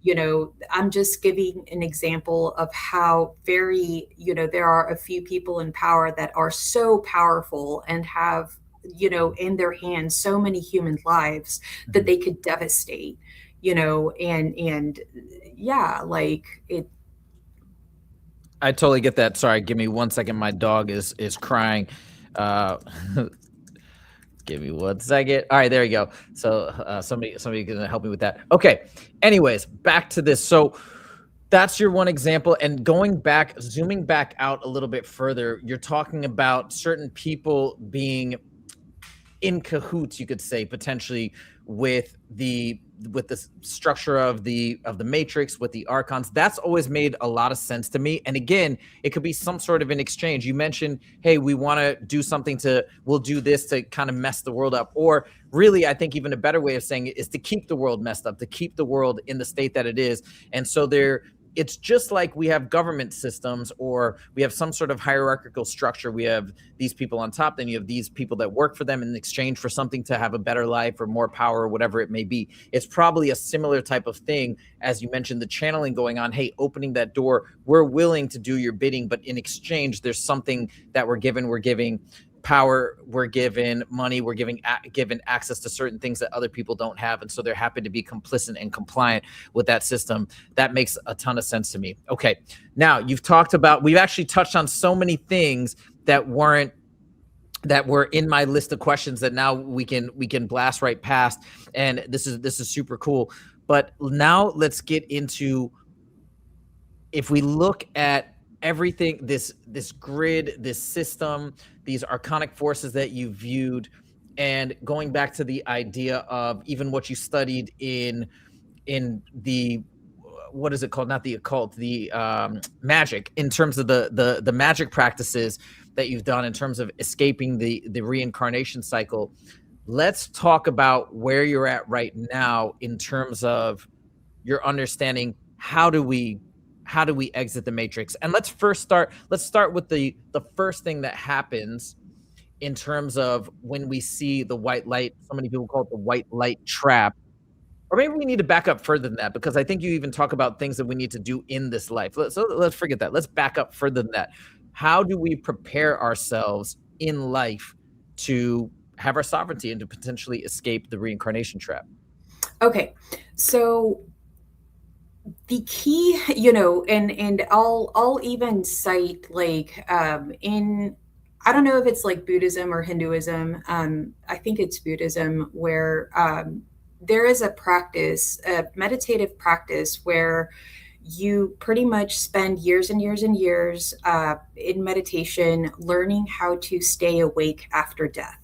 I'm just giving an example of how very, there are a few people in power that are so powerful and have, in their hands so many human lives that they could devastate, and yeah, like it. I totally get that. Sorry, give me 1 second. My dog is crying. Give me 1 second. All right, there you go. So somebody can help me with that. Okay. Anyways, back to this. So that's your one example. And zooming back out a little bit further, you're talking about certain people being in cahoots, you could say, potentially with the structure of the matrix, with the archons. That's always made a lot of sense to me. And again, it could be some sort of an exchange. You mentioned, hey, we want to do something we'll do this to kind of mess the world up. Or really, I think even a better way of saying it is to keep the world messed up, to keep the world in the state that it is. And so it's just like we have government systems, or we have some sort of hierarchical structure. We have these people on top, then you have these people that work for them in exchange for something to have a better life or more power or whatever it may be. It's probably a similar type of thing, as you mentioned, the channeling going on. Hey, opening that door, we're willing to do your bidding, but in exchange, there's something that we're giving power, we're given money, we're given access to certain things that other people don't have. And so they're happy to be complicit and compliant with that system. That makes a ton of sense to me. Okay. Now we've actually touched on so many things that were in my list of questions that now we can blast right past. And this is super cool. But now let's get into, if we look at everything, this grid, this system, these archonic forces that you viewed, and going back to the idea of even what you studied in the, what is it called? Not the occult, the magic, in terms of the magic practices that you've done in terms of escaping the reincarnation cycle. Let's talk about where you're at right now in terms of your understanding. How do we exit the matrix? And let's start with the first thing that happens in terms of when we see the white light. So many people call it the white light trap. Or maybe we need to back up further than that, because I think you even talk about things that we need to do in this life. So let's forget that. Let's back up further than that. How do we prepare ourselves in life to have our sovereignty and to potentially escape the reincarnation trap? Okay, so the key, and I'll even cite like in, I don't know if it's like Buddhism or Hinduism. I think it's Buddhism, where there is a meditative practice where you pretty much spend years and years and years in meditation, learning how to stay awake after death.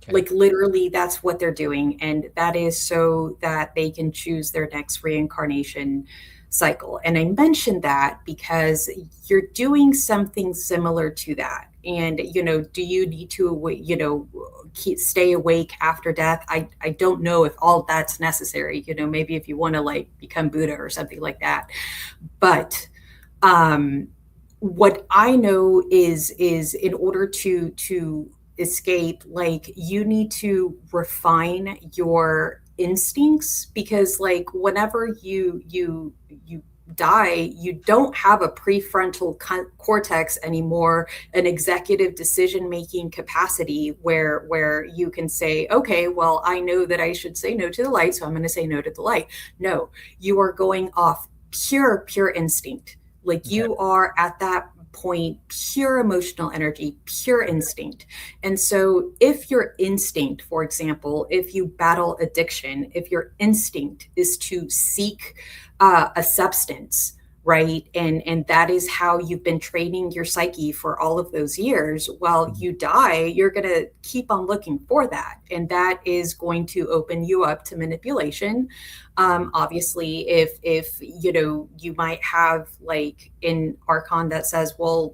Okay. Like literally, that's what they're doing. And that is so that they can choose their next reincarnation cycle. And I mentioned that because you're doing something similar to that. And, do you need to, stay awake after death? I don't know if all that's necessary, maybe if you want to like become Buddha or something like that. But what I know is in order to escape, like, you need to refine your instincts, because like whenever you die, you don't have a prefrontal cortex anymore, an executive decision making capacity where you can say, okay, well, I know that I should say no to the light, so I'm going to say no to the light. No, you are going off pure instinct. Like, you are at that point pure emotional energy, pure instinct. And so if your instinct, for example, if you battle addiction, if your instinct is to seek a substance, right, and that is how you've been training your psyche for all of those years, well, you die, you're going to keep on looking for that, and that is going to open you up to manipulation. Obviously, if you might have like an archon that says, well,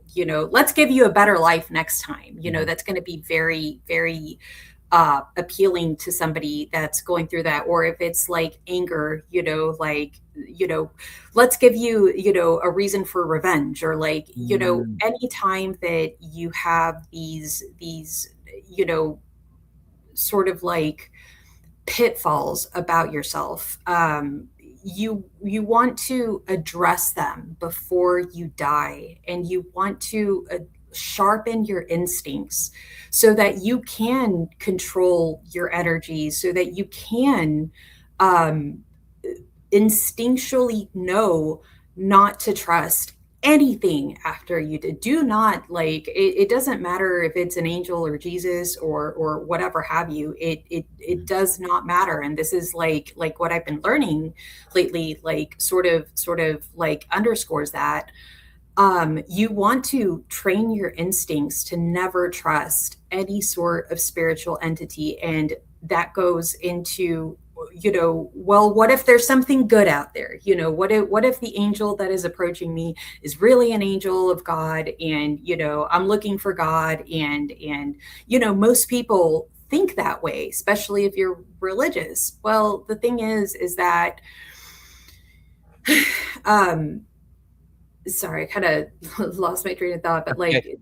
let's give you a better life next time, that's going to be very, very appealing to somebody that's going through that. Or if it's like anger, let's give you, a reason for revenge, or like, anytime that you have these, sort of like pitfalls about yourself, you want to address them before you die, and you want to sharpen your instincts so that you can control your energy, so that you can instinctually know not to trust anything after you do not, like, it doesn't matter if it's an angel or Jesus or whatever have you, it does not matter. And this is like what I've been learning lately, like sort of like underscores that. You want to train your instincts to never trust any sort of spiritual entity. And that goes into, well, what if there's something good out there? What if the angel that is approaching me is really an angel of God, and, I'm looking for God, and most people think that way, especially if you're religious. Well, the thing is that, sorry, I kind of lost my train of thought, but like, okay.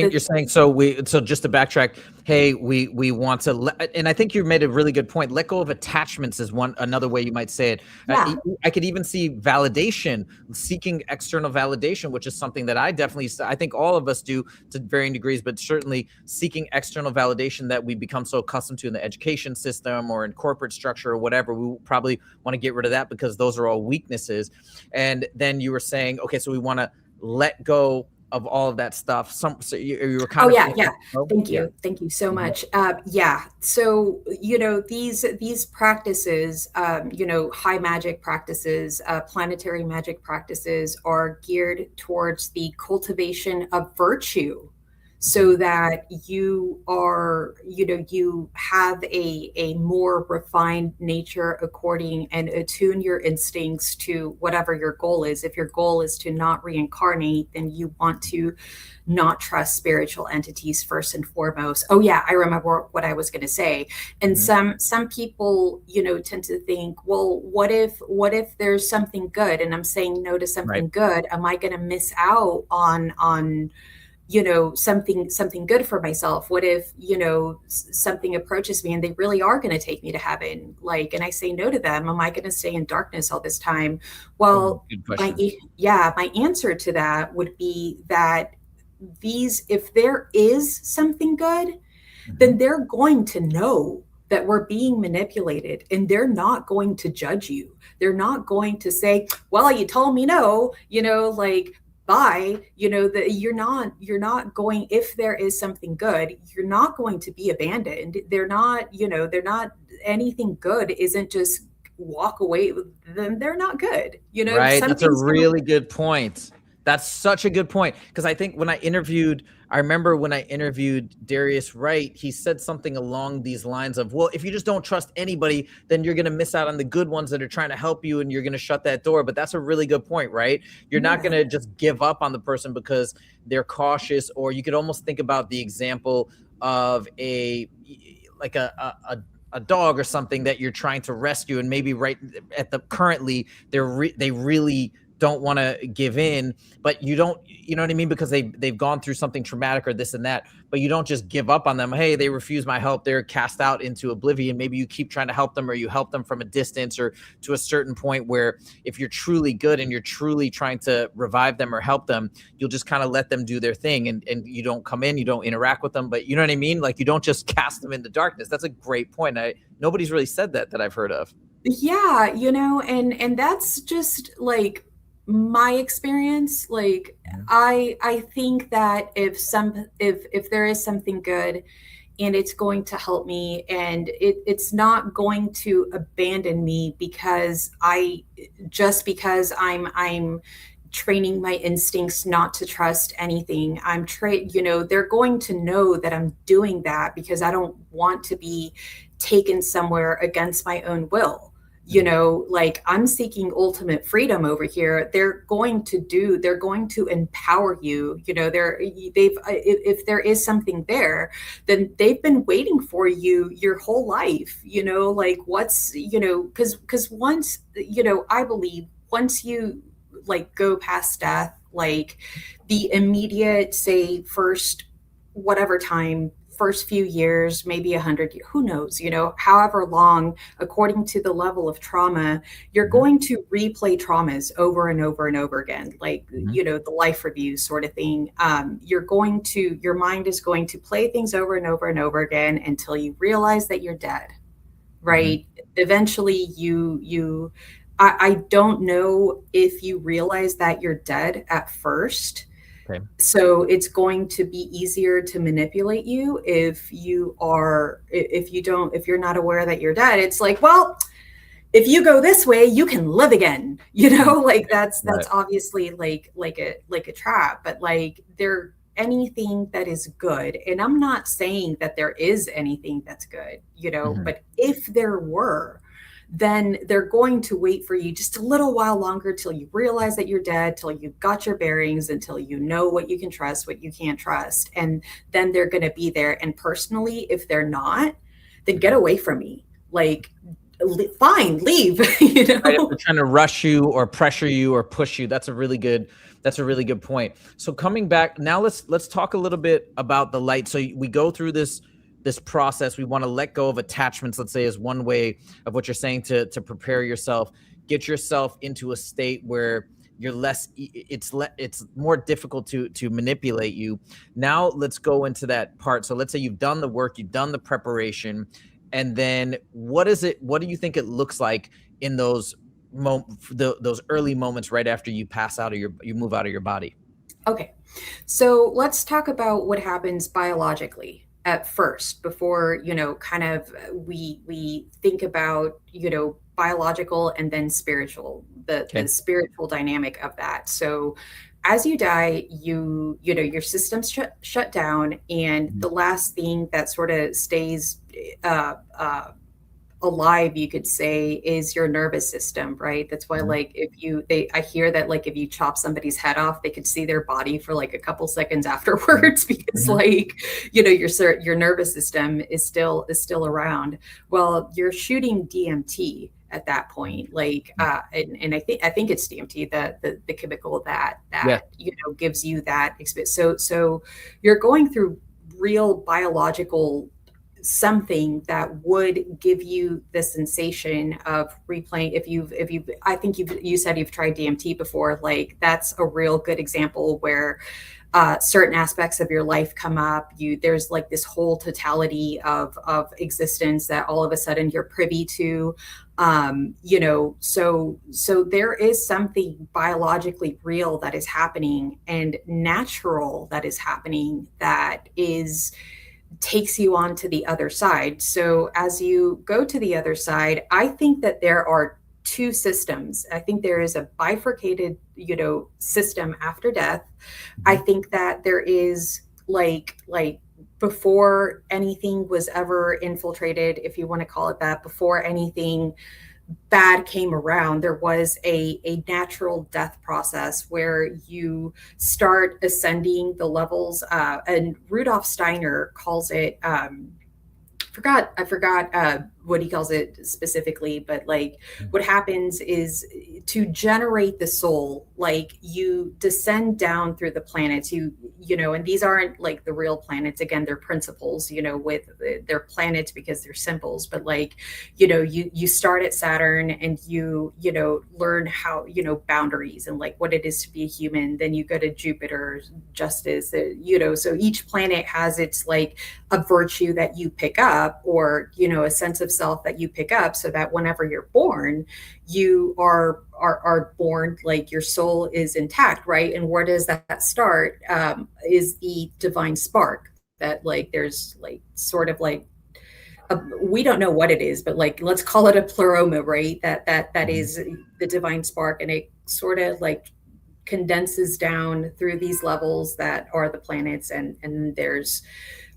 You're saying so just to backtrack, hey, we want to and I think you made a really good point. Let go of attachments is another way you might say it. Yeah. I could even see validation, seeking external validation, which is something that I think all of us do to varying degrees, but certainly seeking external validation that we become so accustomed to in the education system or in corporate structure or whatever. We probably want to get rid of that, because those are all weaknesses. And then you were saying, okay, so we want to let go of all of that stuff. So you were kind of yeah. Thank you so much. So these practices, high magic practices, planetary magic practices, are geared towards the cultivation of virtue, so that you are, you have a more refined nature according, and attune your instincts to whatever your goal is. If your goal is to not reincarnate, then you want to not trust spiritual entities first and foremost. Oh yeah, I remember what I was going to say. And some people, tend to think, well, what if there's something good, and I'm saying no to something good? Am I going to miss out on something good for myself? What if, something approaches me and they really are going to take me to heaven, like, and I say no to them? Am I going to stay in darkness all this time? Well, my answer to that would be that if there is something good, then they're going to know that we're being manipulated, and they're not going to judge you. They're not going to say, well, you told me no, like, bye. That you're not going, if there is something good, you're not going to be abandoned. They're not anything good isn't just walk away with them. They're not good. Right. That's a really good point. That's such a good point. Because I think I remember when I interviewed Darius Wright, he said something along these lines of, well, if you just don't trust anybody, then you're going to miss out on the good ones that are trying to help you, and you're going to shut that door. But that's a really good point, right? You're not going to just give up on the person because they're cautious. Or you could almost think about the example of a dog or something that you're trying to rescue, and maybe right at the currently they really don't want to give in, but you know what I mean? Because they've gone through something traumatic or this and that, but you don't just give up on them. Hey, they refuse my help. They're cast out into oblivion. Maybe you keep trying to help them, or you help them from a distance, or to a certain point where if you're truly good and you're truly trying to revive them or help them, you'll just kind of let them do their thing, and you don't come in, you don't interact with them, but you know what I mean? Like, you don't just cast them into darkness. That's a great point. Nobody's really said that I've heard of. Yeah, and that's just like my experience. Like, I think that if there is something good and it's going to help me, and it's not going to abandon me because I'm training my instincts not to trust anything. They're going to know that I'm doing that because I don't want to be taken somewhere against my own will. Like, I'm seeking ultimate freedom over here. They're going to empower you. If there is something there, then they've been waiting for you your whole life. Like, because once, I believe once you like go past death, like the immediate, say, first few years, maybe 100 years, who knows, however long, according to the level of trauma, you're going to replay traumas over and over and over again, like, the life review sort of thing. Your mind is going to play things over and over and over again until you realize that you're dead, right? Eventually I don't know if you realize that you're dead at first. Okay. So it's going to be easier to manipulate you if you're not aware that you're dead. It's like, well, if you go this way, you can live again, like that's obviously like a trap. But like, anything that is good, and I'm not saying that there is anything that's good, but if there were, then they're going to wait for you just a little while longer till you realize that you're dead, till you got your bearings, until you know what you can trust, what you can't trust. And then they're going to be there. And personally, if they're not, then get away from me. Like, fine, leave. Right, if they're trying to rush you or pressure you or push you, that's a really good point. So coming back now, let's talk a little bit about the light. So we go through this process. We want to let go of attachments, let's say, is one way of what you're saying, to prepare yourself, get yourself into a state where you're it's more difficult to manipulate you. Now let's go into that part. So let's say you've done the work, you've done the preparation, and then what do you think it looks like in those early moments right after you pass out, or you move out of your body? Okay, so let's talk about what happens biologically at first, before kind of we think about biological and then spiritual, the spiritual dynamic of that. So as you die, your system's shut down, and the last thing that sort of stays alive, you could say, is your nervous system, right? That's why, like, I hear that, like, if you chop somebody's head off, they could see their body for like a couple seconds afterwards, because like, your nervous system is still around. Well, you're shooting DMT at that point, like, and I think it's DMT, the chemical that gives you that experience. So you're going through real biological something that would give you the sensation of replaying. I think you said you've tried DMT before. Like, that's a real good example where certain aspects of your life come up. There's like this whole totality of existence that all of a sudden you're privy to. So there is something biologically real that is happening, and natural that is happening, that takes you on to the other side. So as you go to the other side, I think that there are two systems. I think there is a bifurcated, system after death. I think that there is like before anything was ever infiltrated, if you want to call it that, before anything bad came around, there was a natural death process where you start ascending the levels. And Rudolf Steiner calls it, I forgot what he calls it specifically, but like what happens is to generate the soul, like you descend down through the planets, and these aren't like the real planets. Again, they're principles, with they're planets because they're symbols, but like, you start at Saturn and you learn how, boundaries and like what it is to be a human. Then you go to Jupiter, justice, so each planet has its like a virtue that you pick up, or a sense of self that you pick up, so that whenever you're born, you are born like your soul is intact, right? And where does that start? Is the divine spark that like there's like sort of like we don't know what it is, but like let's call it a pleroma, right? That is the divine spark, and it sort of like condenses down through these levels that are the planets, and there's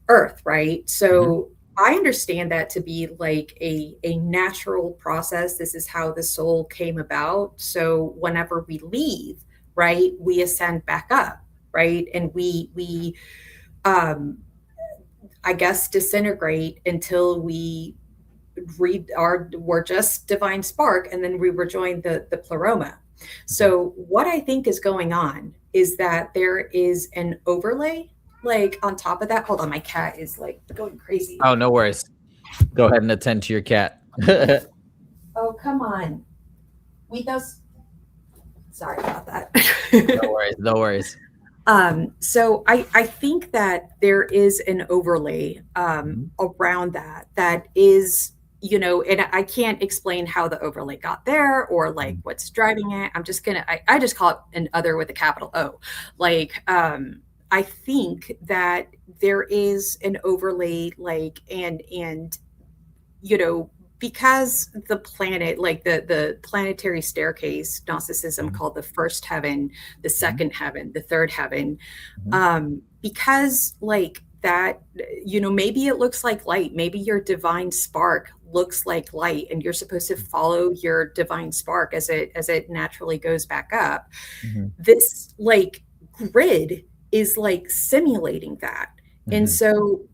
Earth, right? So I understand that to be like a natural process. This is how the soul came about. So whenever we leave, right, we ascend back up, right? And we I guess disintegrate until we're just divine spark, and then we rejoin the pleroma. So what I think is going on is that there is an overlay like on top of that. Hold on, my cat is like going crazy. Oh, no worries. Go ahead and attend to your cat. Oh, come on. Sorry about that. No worries. So I think that there is an overlay around that is, and I can't explain how the overlay got there or like what's driving it. I'm just I just call it an other with a capital O. Like, I think that there is an overlay, like, and because the planet, like the planetary staircase, Gnosticism called the first heaven, the second heaven, the third heaven, because like that, maybe it looks like light, maybe your divine spark looks like light, and you're supposed to follow your divine spark as it naturally goes back up. This like grid is like simulating that. And so,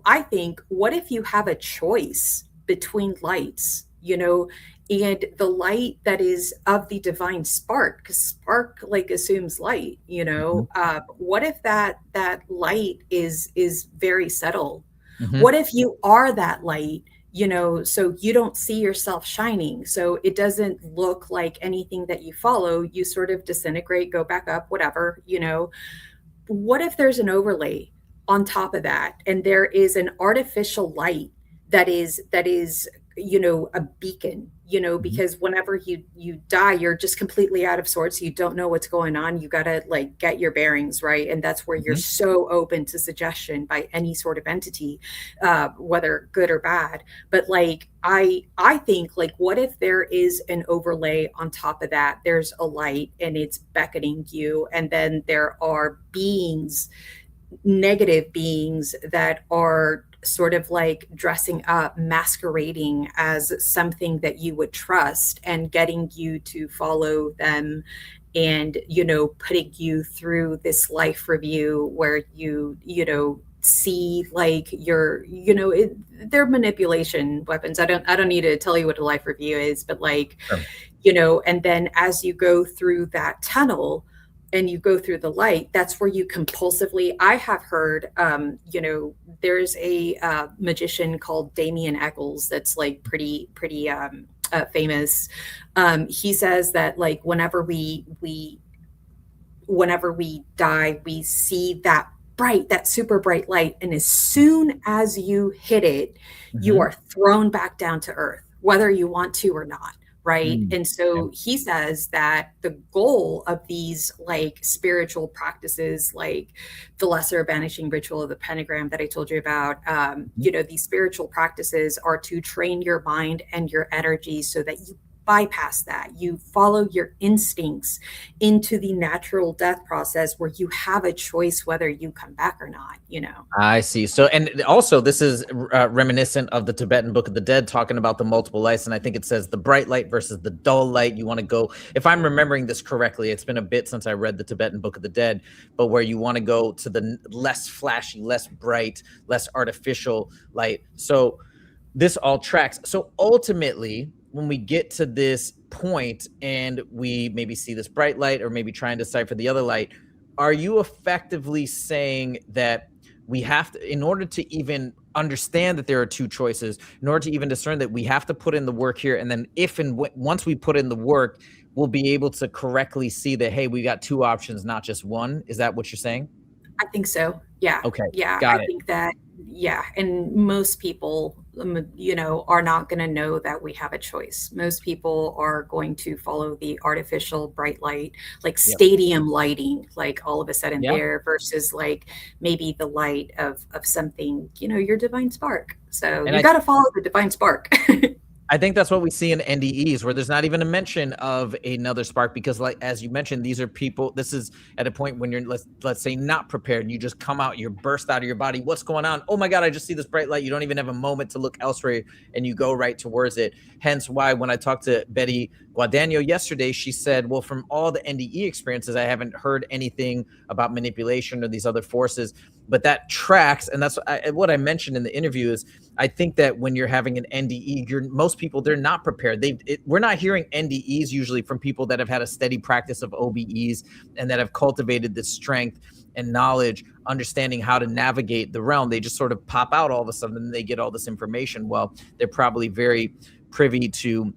I think, what if you have a choice between lights, and the light that is of the divine spark, because spark like assumes light, what if that light is very subtle? What if you are that light, so you don't see yourself shining, so it doesn't look like anything that you follow, you sort of disintegrate, go back up, whatever, What if there's an overlay on top of that, and there is an artificial light that is a beacon, because whenever you die, you're just completely out of sorts, you don't know what's going on, you got to like get your bearings, right? And that's where you're so open to suggestion by any sort of entity, whether good or bad. But like I think, like, what if there is an overlay on top of that? There's a light and it's beckoning you, and then there are beings, negative beings, that are sort of like dressing up, masquerading as something that you would trust, and getting you to follow them, and putting you through this life review where you see like your they're manipulation weapons. I don't need to tell you what a life review is, but like and then as you go through that tunnel and you go through the light, that's where you compulsively, I have heard, there's a magician called Damien Eccles that's like pretty famous. He says that like whenever we die, we see that super bright light, and as soon as you hit it, you are thrown back down to earth, whether you want to or not. Right. And so he says that the goal of these like spiritual practices, like the lesser banishing ritual of the pentagram that I told you about, these spiritual practices are to train your mind and your energy so that you bypass that. You follow your instincts into the natural death process where you have a choice whether you come back or not, you know. I see. So, and also this is reminiscent of the Tibetan Book of the Dead, talking about the multiple lights. And I think it says the bright light versus the dull light. You want to go, if I'm remembering this correctly, it's been a bit since I read the Tibetan Book of the Dead, but where you want to go to the less flashy, less bright, less artificial light. So this all tracks. So ultimately, when we get to this point and we maybe see this bright light or maybe try and decipher the other light, are you effectively saying that we have to, in order to even understand that there are two choices, in order to even discern that, we have to put in the work here, and then if and once we put in the work, we'll be able to correctly see that, hey, we got two options, not just one? Is that what you're saying? I think so. Yeah. Okay, Yeah. got I it. think that, yeah. And most people, you know, are not going to know that we have a choice. Most people are going to follow the artificial bright light, like Yep. stadium lighting, like all of a sudden Yeah. there versus like maybe the light of something, you know, your divine spark. So And you got to follow the divine spark. I think that's what we see in NDEs, where there's not even a mention of another spark, because, like, as you mentioned, these are people, this is at a point when you're, let's say, not prepared, and you just come out, you're burst out of your body. What's going on? Oh my God, I just see this bright light. You don't even have a moment to look elsewhere, and you go right towards it. Hence why when I talked to Betty Guadagno yesterday, she said, well, from all the NDE experiences, I haven't heard anything about manipulation or these other forces, but that tracks. And that's what I mentioned in the interview is, I think that when you're having an NDE, most people, they're not prepared. We're not hearing NDEs usually from people that have had a steady practice of OBEs and that have cultivated this strength and knowledge, understanding how to navigate the realm. They just sort of pop out all of a sudden and they get all this information. Well, they're probably very privy to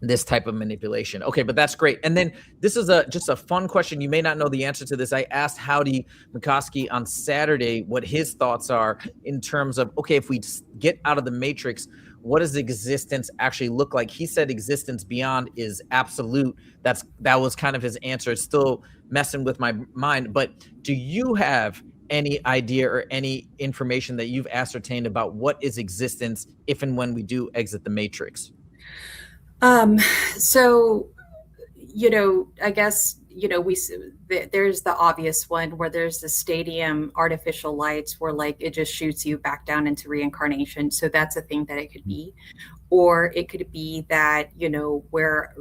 this type of manipulation. Okay, but that's great. And then this is just a fun question. You may not know the answer to this. I asked Howdy McCoskey on Saturday what his thoughts are in terms of, okay, if we get out of the matrix, what does existence actually look like? He said existence beyond is absolute. That was kind of his answer. It's still messing with my mind. But do you have any idea or any information that you've ascertained about what is existence if and when we do exit the matrix? So, you know, I guess, you know, there's the obvious one where there's the stadium artificial lights where like it just shoots you back down into reincarnation. So that's a thing that it could be. Or it could be that, you know, we're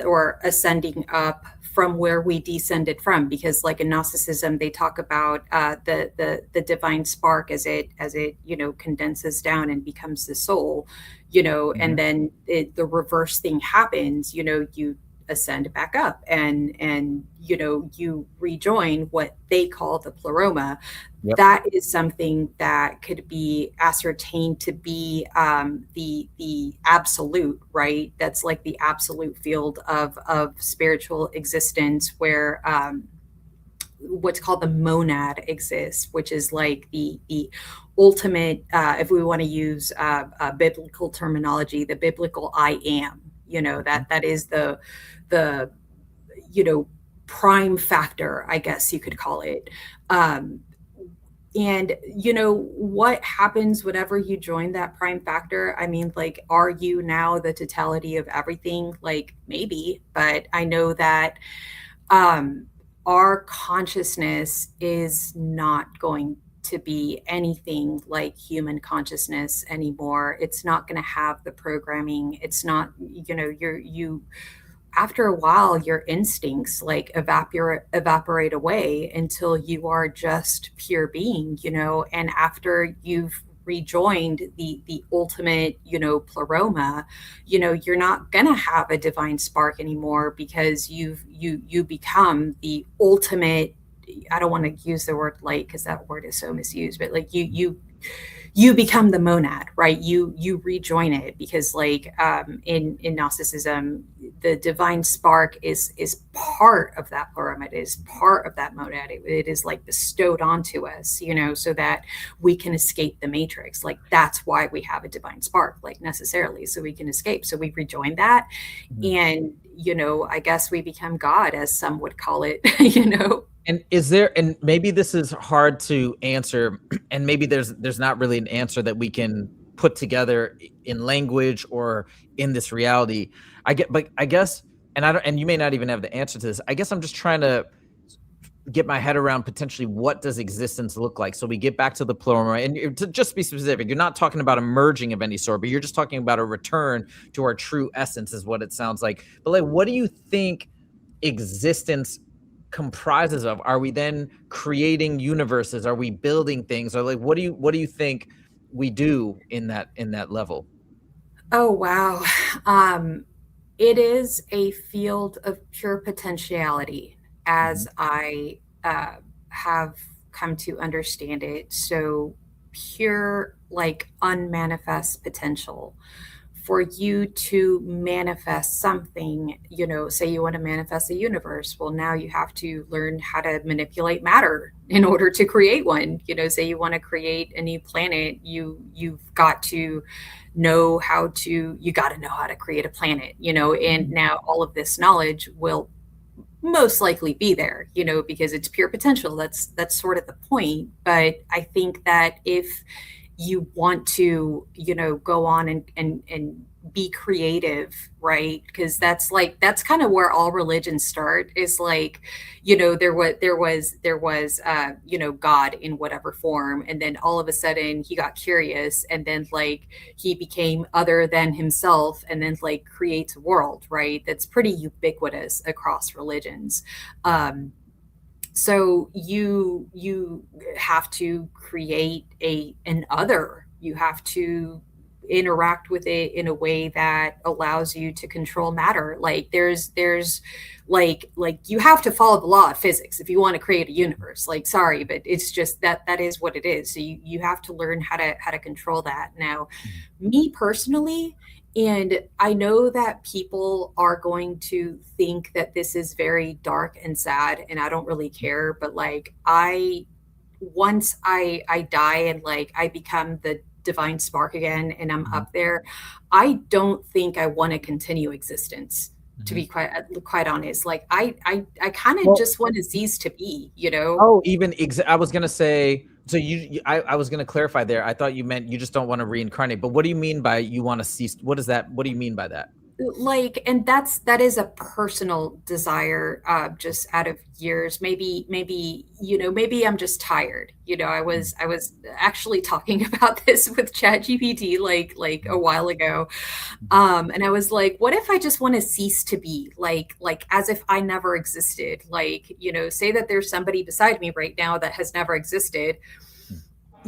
or ascending up from where we descended from, because like in Gnosticism, they talk about the divine spark as it, you know, condenses down and becomes the soul, you know, and then the reverse thing happens, you know, you ascend back up and you know, you rejoin what they call the Pleroma. Yep. That is something that could be ascertained to be the absolute, right? That's like the absolute field of spiritual existence where what's called the monad exists, which is like the ultimate, if we want to use biblical terminology, the biblical I am, you know, that is the you know, prime factor, I guess you could call it. And you know what happens whenever you join that prime factor? I mean, like, are you now the totality of everything? Like, maybe, but I know that our consciousness is not going to be anything like human consciousness anymore. It's not going to have the programming. It's not, you know, you after a while, your instincts like evaporate away until you are just pure being, you know. And after you've rejoined the ultimate, you know, Pleroma, you know, you're not gonna have a divine spark anymore, because you become the ultimate. I don't want to use the word light because that word is so misused, but like you become the monad, right? You rejoin it, because like in Gnosticism, the divine spark is part of that Pleroma. It is part of that monad. It is like bestowed onto us, you know, so that we can escape the matrix. Like that's why we have a divine spark, like necessarily, so we can escape. So we rejoin that, and you know, I guess we become God, as some would call it, you know. And is there, and maybe this is hard to answer, and maybe there's not really an answer that we can put together in language or in this reality. but I guess, and I don't, and you may not even have the answer to this. I guess I'm just trying to get my head around potentially what does existence look like. So we get back to the Pleroma, and to just be specific, you're not talking about a merging of any sort, but you're just talking about a return to our true essence, is what it sounds like. But like, what do you think existence comprises of? Are we then creating universes? Are we building things? Or like, what do you think we do in that level? Oh, wow. It is a field of pure potentiality Mhm. as I have come to understand it. So, pure, like unmanifest potential. For you to manifest something, say you want to manifest a universe, well, now you have to learn how to manipulate matter in order to create one. Say you want to create a new planet, you've got to you got to know how to create a planet, and now all of this knowledge will most likely be there, because it's pure potential. That's sort of the point. But I think that if you want to, go on and be creative, right? Because that's kind of where all religions start, is like, there was God in whatever form, and then all of a sudden he got curious, and then like he became other than himself, and then like creates a world, right? That's pretty ubiquitous across religions. So you have to create an other. You have to interact with it in a way that allows you to control matter. Like there's like you have to follow the law of physics if you want to create a universe. Like, sorry, but it's just that is what it is. So you have to learn how to control that. Now, me personally, and I know that people are going to think that this is very dark and sad, and I don't really care, but like once I die and like I become the divine spark again and I'm Mhm. up there, I don't think I want to continue existence, to Mhm. be quite honest. Like I kind of Well, just want to cease to be, oh, even I was gonna say, so I was gonna clarify there. I thought you meant you just don't want to reincarnate. But what do you mean by you want to cease? What is that? What do you mean by that? Like, and that is a personal desire, just out of years. Maybe maybe I'm just tired. I was actually talking about this with ChatGPT like a while ago. And I was like, what if I just want to cease to be, like as if I never existed? Like, say that there's somebody beside me right now that has never existed,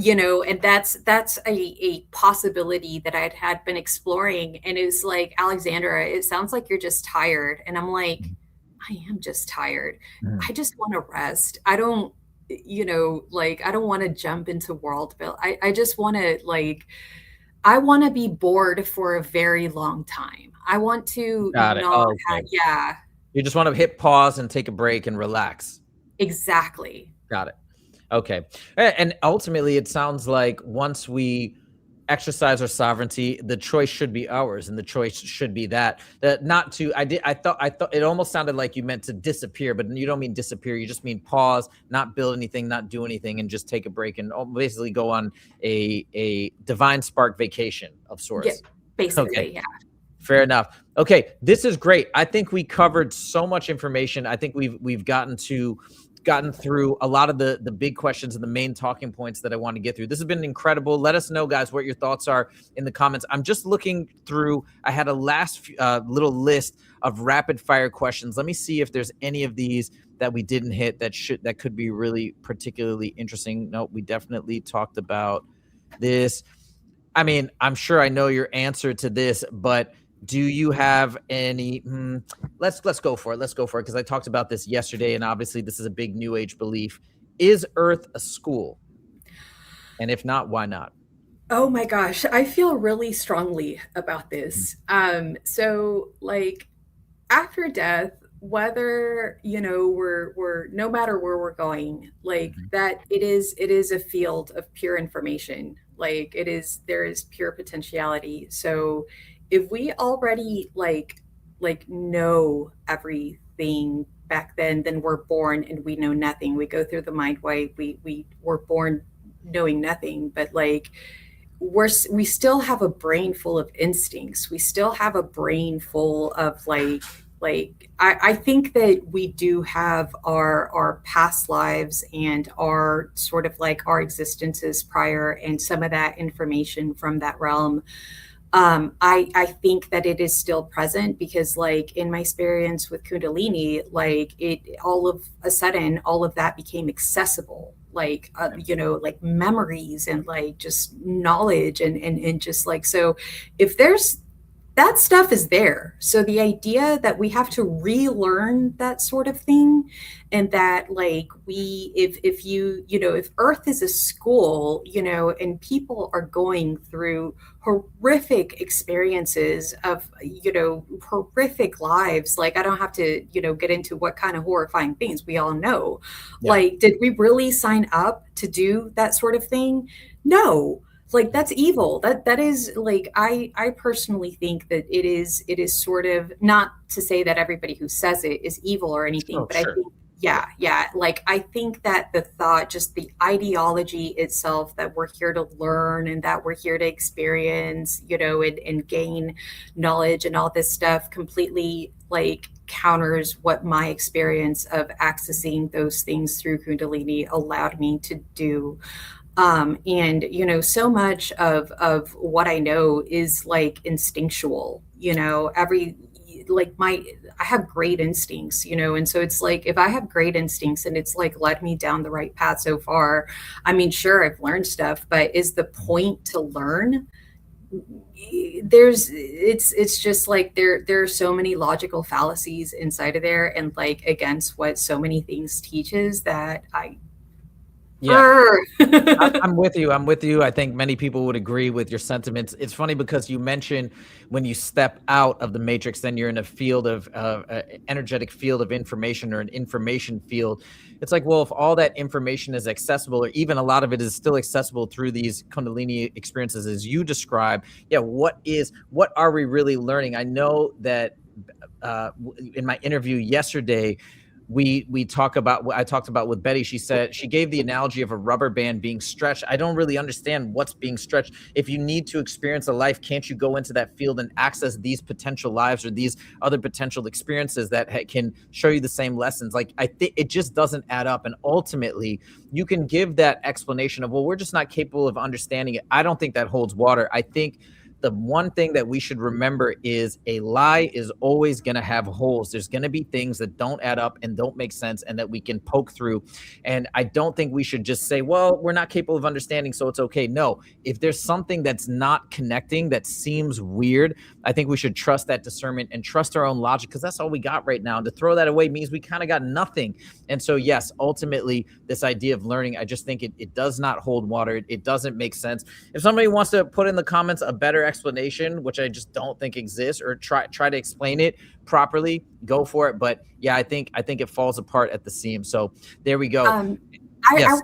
and that's a possibility that had been exploring. And it was like, Alexandra, it sounds like you're just tired. And I'm like, I am just tired. I just want to rest. I don't, like, I don't want to jump into world build. I just want to, like, I want to be bored for a very long time. I want to Got it. not Oh, have, okay. yeah, You just want to hit pause and take a break and relax. exactly. Got it. Okay. And ultimately, it sounds like once we exercise our sovereignty, the choice should be ours, and the choice should be that not to. I thought it almost sounded like you meant to disappear, but you don't mean disappear. You just mean pause, not build anything, not do anything, and just take a break and basically go on a divine spark vacation of Yeah, sorts. Okay. basically, yeah. Fair enough. Okay, this is great. I think we covered so much information. I think we've gotten through a lot of the big questions and the main talking points that I want to get through. This has been incredible. Let us know, guys, what your thoughts are in the comments. I'm just looking through. I had a last little list of rapid fire questions. Let me see if there's any of these that we didn't hit that could be really particularly interesting. No, we definitely talked about this. I mean, I'm sure I know your answer to this, but do you have any? Let's go for it. Let's go for it because I talked about this yesterday, and obviously this is a big New Age belief. Is Earth a school? And if not, why not? Oh my gosh, I feel really strongly about this. So like after death, whether we're no matter where we're going, like Mhm. that, it is a field of pure information. Like there is pure potentiality. So if we already like know everything back then we're born and we know nothing. We go through the mind way. We were born knowing nothing, but like we still have a brain full of instincts. We still have a brain full of I think that we do have our past lives and our sort of like our existences prior and some of that information from that realm. I think that it is still present because like in my experience with Kundalini, like it all of a sudden all of that became accessible, like like memories and like just knowledge and just like, so if there's that stuff is there. So the idea that we have to relearn that sort of thing, and that like if if Earth is a school, and people are going through horrific experiences of, horrific lives, like I don't have to, get into what kind of horrifying things we all know. Yeah. Like, did we really sign up to do that sort of thing? No, like that's evil. That is like, I personally think that it is sort of, not to say that everybody who says it is evil or anything, Oh, but I sure. think yeah, like I think that the thought, just the ideology itself, that we're here to learn and that we're here to experience, and gain knowledge and all this stuff, completely like counters what my experience of accessing those things through Kundalini allowed me to do. And so much of what I know is like instinctual, every like my I have great instincts, and so it's like, if I have great instincts and it's like led me down the right path so far, I mean, sure, I've learned stuff, but is the point to learn? It's just like there are so many logical fallacies inside of there, and like against what so many things teaches, that Yeah. I'm with you. I'm with you. I think many people would agree with your sentiments. It's funny because you mentioned when you step out of the matrix, then you're in a field of energetic field of information, or an information field. It's like, well, if all that information is accessible, or even a lot of it is still accessible through these Kundalini experiences, as you describe, yeah, what are we really learning? I know that in my interview yesterday, I talked about with Betty. She said, she gave the analogy of a rubber band being stretched. I don't really understand what's being stretched. If you need to experience a life, can't you go into that field and access these potential lives or these other potential experiences that can show you the same lessons? Like, I think it just doesn't add up. And ultimately, you can give that explanation of, well, we're just not capable of understanding it. I don't think that holds water. I think the one thing that we should remember is a lie is always going to have holes. There's going to be things that don't add up and don't make sense and that we can poke through. And I don't think we should just say, well, we're not capable of understanding, so it's okay. No, if there's something that's not connecting, that seems weird, I think we should trust that discernment and trust our own logic, because that's all we got right now. And to throw that away means we kind of got nothing. And so, yes, ultimately, this idea of learning, I just think it does not hold water. It doesn't make sense. If somebody wants to put in the comments a better explanation, which I just don't think exists, or try to explain it properly, go for it. But yeah, I think it falls apart at the seams. So there we go. I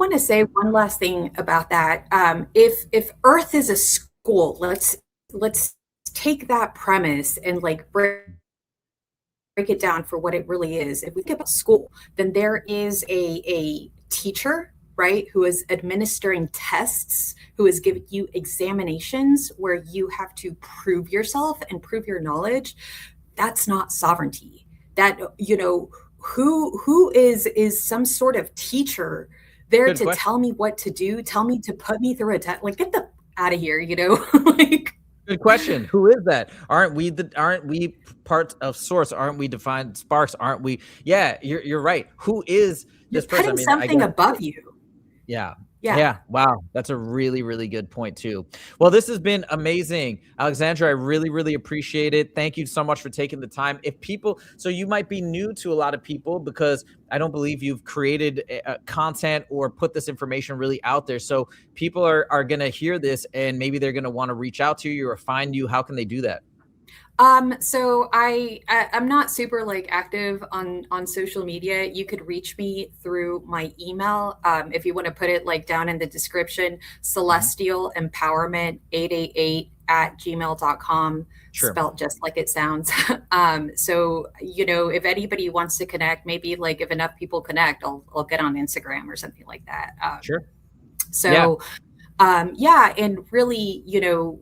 want to say one last thing about that. If Earth is a school, let's take that premise and like break it down for what it really is. If we think about school, then there is a teacher, right, who is administering tests, who is giving you examinations where you have to prove yourself and prove your knowledge. That's not sovereignty. That, who is some sort of teacher there to tell me what to do, tell me to put me through a test? Like, get the out of here, like. Good question. Who is that? Aren't we part of source? Aren't we defined sparks? Aren't we? Yeah, you're right. Who is this person? Putting something above you. Yeah. Wow. That's a really, really good point too. Well, this has been amazing. Alexandra, I really, really appreciate it. Thank you so much for taking the time. So you might be new to a lot of people, because I don't believe you've created content or put this information really out there. So people are going to hear this and maybe they're going to want to reach out to you or find you. How can they do that? So I'm not super like active on social media. You could reach me through my email. If you want to put it like down in the description, celestialempowerment888@gmail.com, Sure. spelled just like it sounds. So, if anybody wants to connect, maybe like if enough people connect, I'll get on Instagram or something like that. Sure. So, Yeah, and really, you know,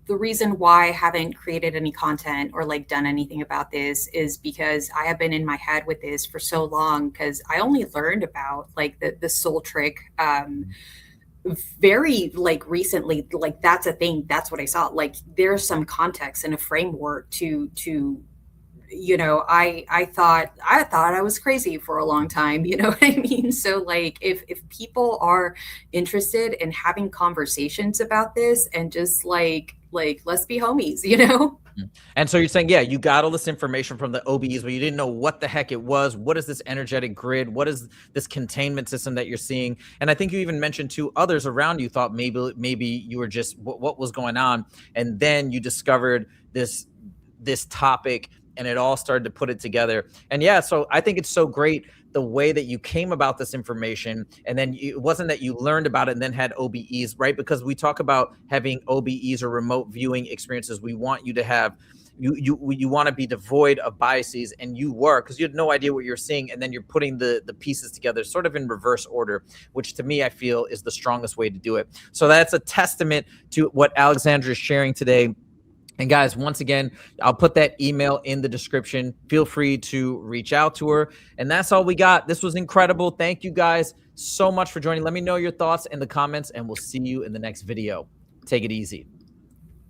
the reason why I haven't created any content or like done anything about this is because I have been in my head with this for so long, because I only learned about like the soul trick very like recently. Like that's a thing, that's what I saw. Like there's some context and a framework to you know, I thought I was crazy for a long time, you know what I mean? So like if people are interested in having conversations about this and just like let's be homies, you know? And so you're saying, yeah, you got all this information from the OBEs, but you didn't know what the heck it was. What is this energetic grid? What is this containment system that you're seeing? And I think you even mentioned two others around you thought maybe you were just what was going on, and then you discovered this topic, and it all started to put it together. And yeah, so I think it's so great the way that you came about this information, and then it wasn't that you learned about it and then had OBEs, right? Because we talk about having OBEs or remote viewing experiences. We want you to have you want to be devoid of biases, and you were, because you had no idea what you're seeing, and then you're putting the pieces together sort of in reverse order, which to me I feel is the strongest way to do it. So that's a testament to what Alexandra is sharing today. And guys, once again, I'll put that email in the description. Feel free to reach out to her. And that's all we got. This was incredible. Thank you guys so much for joining. Let me know your thoughts in the comments, and we'll see you in the next video. Take it easy.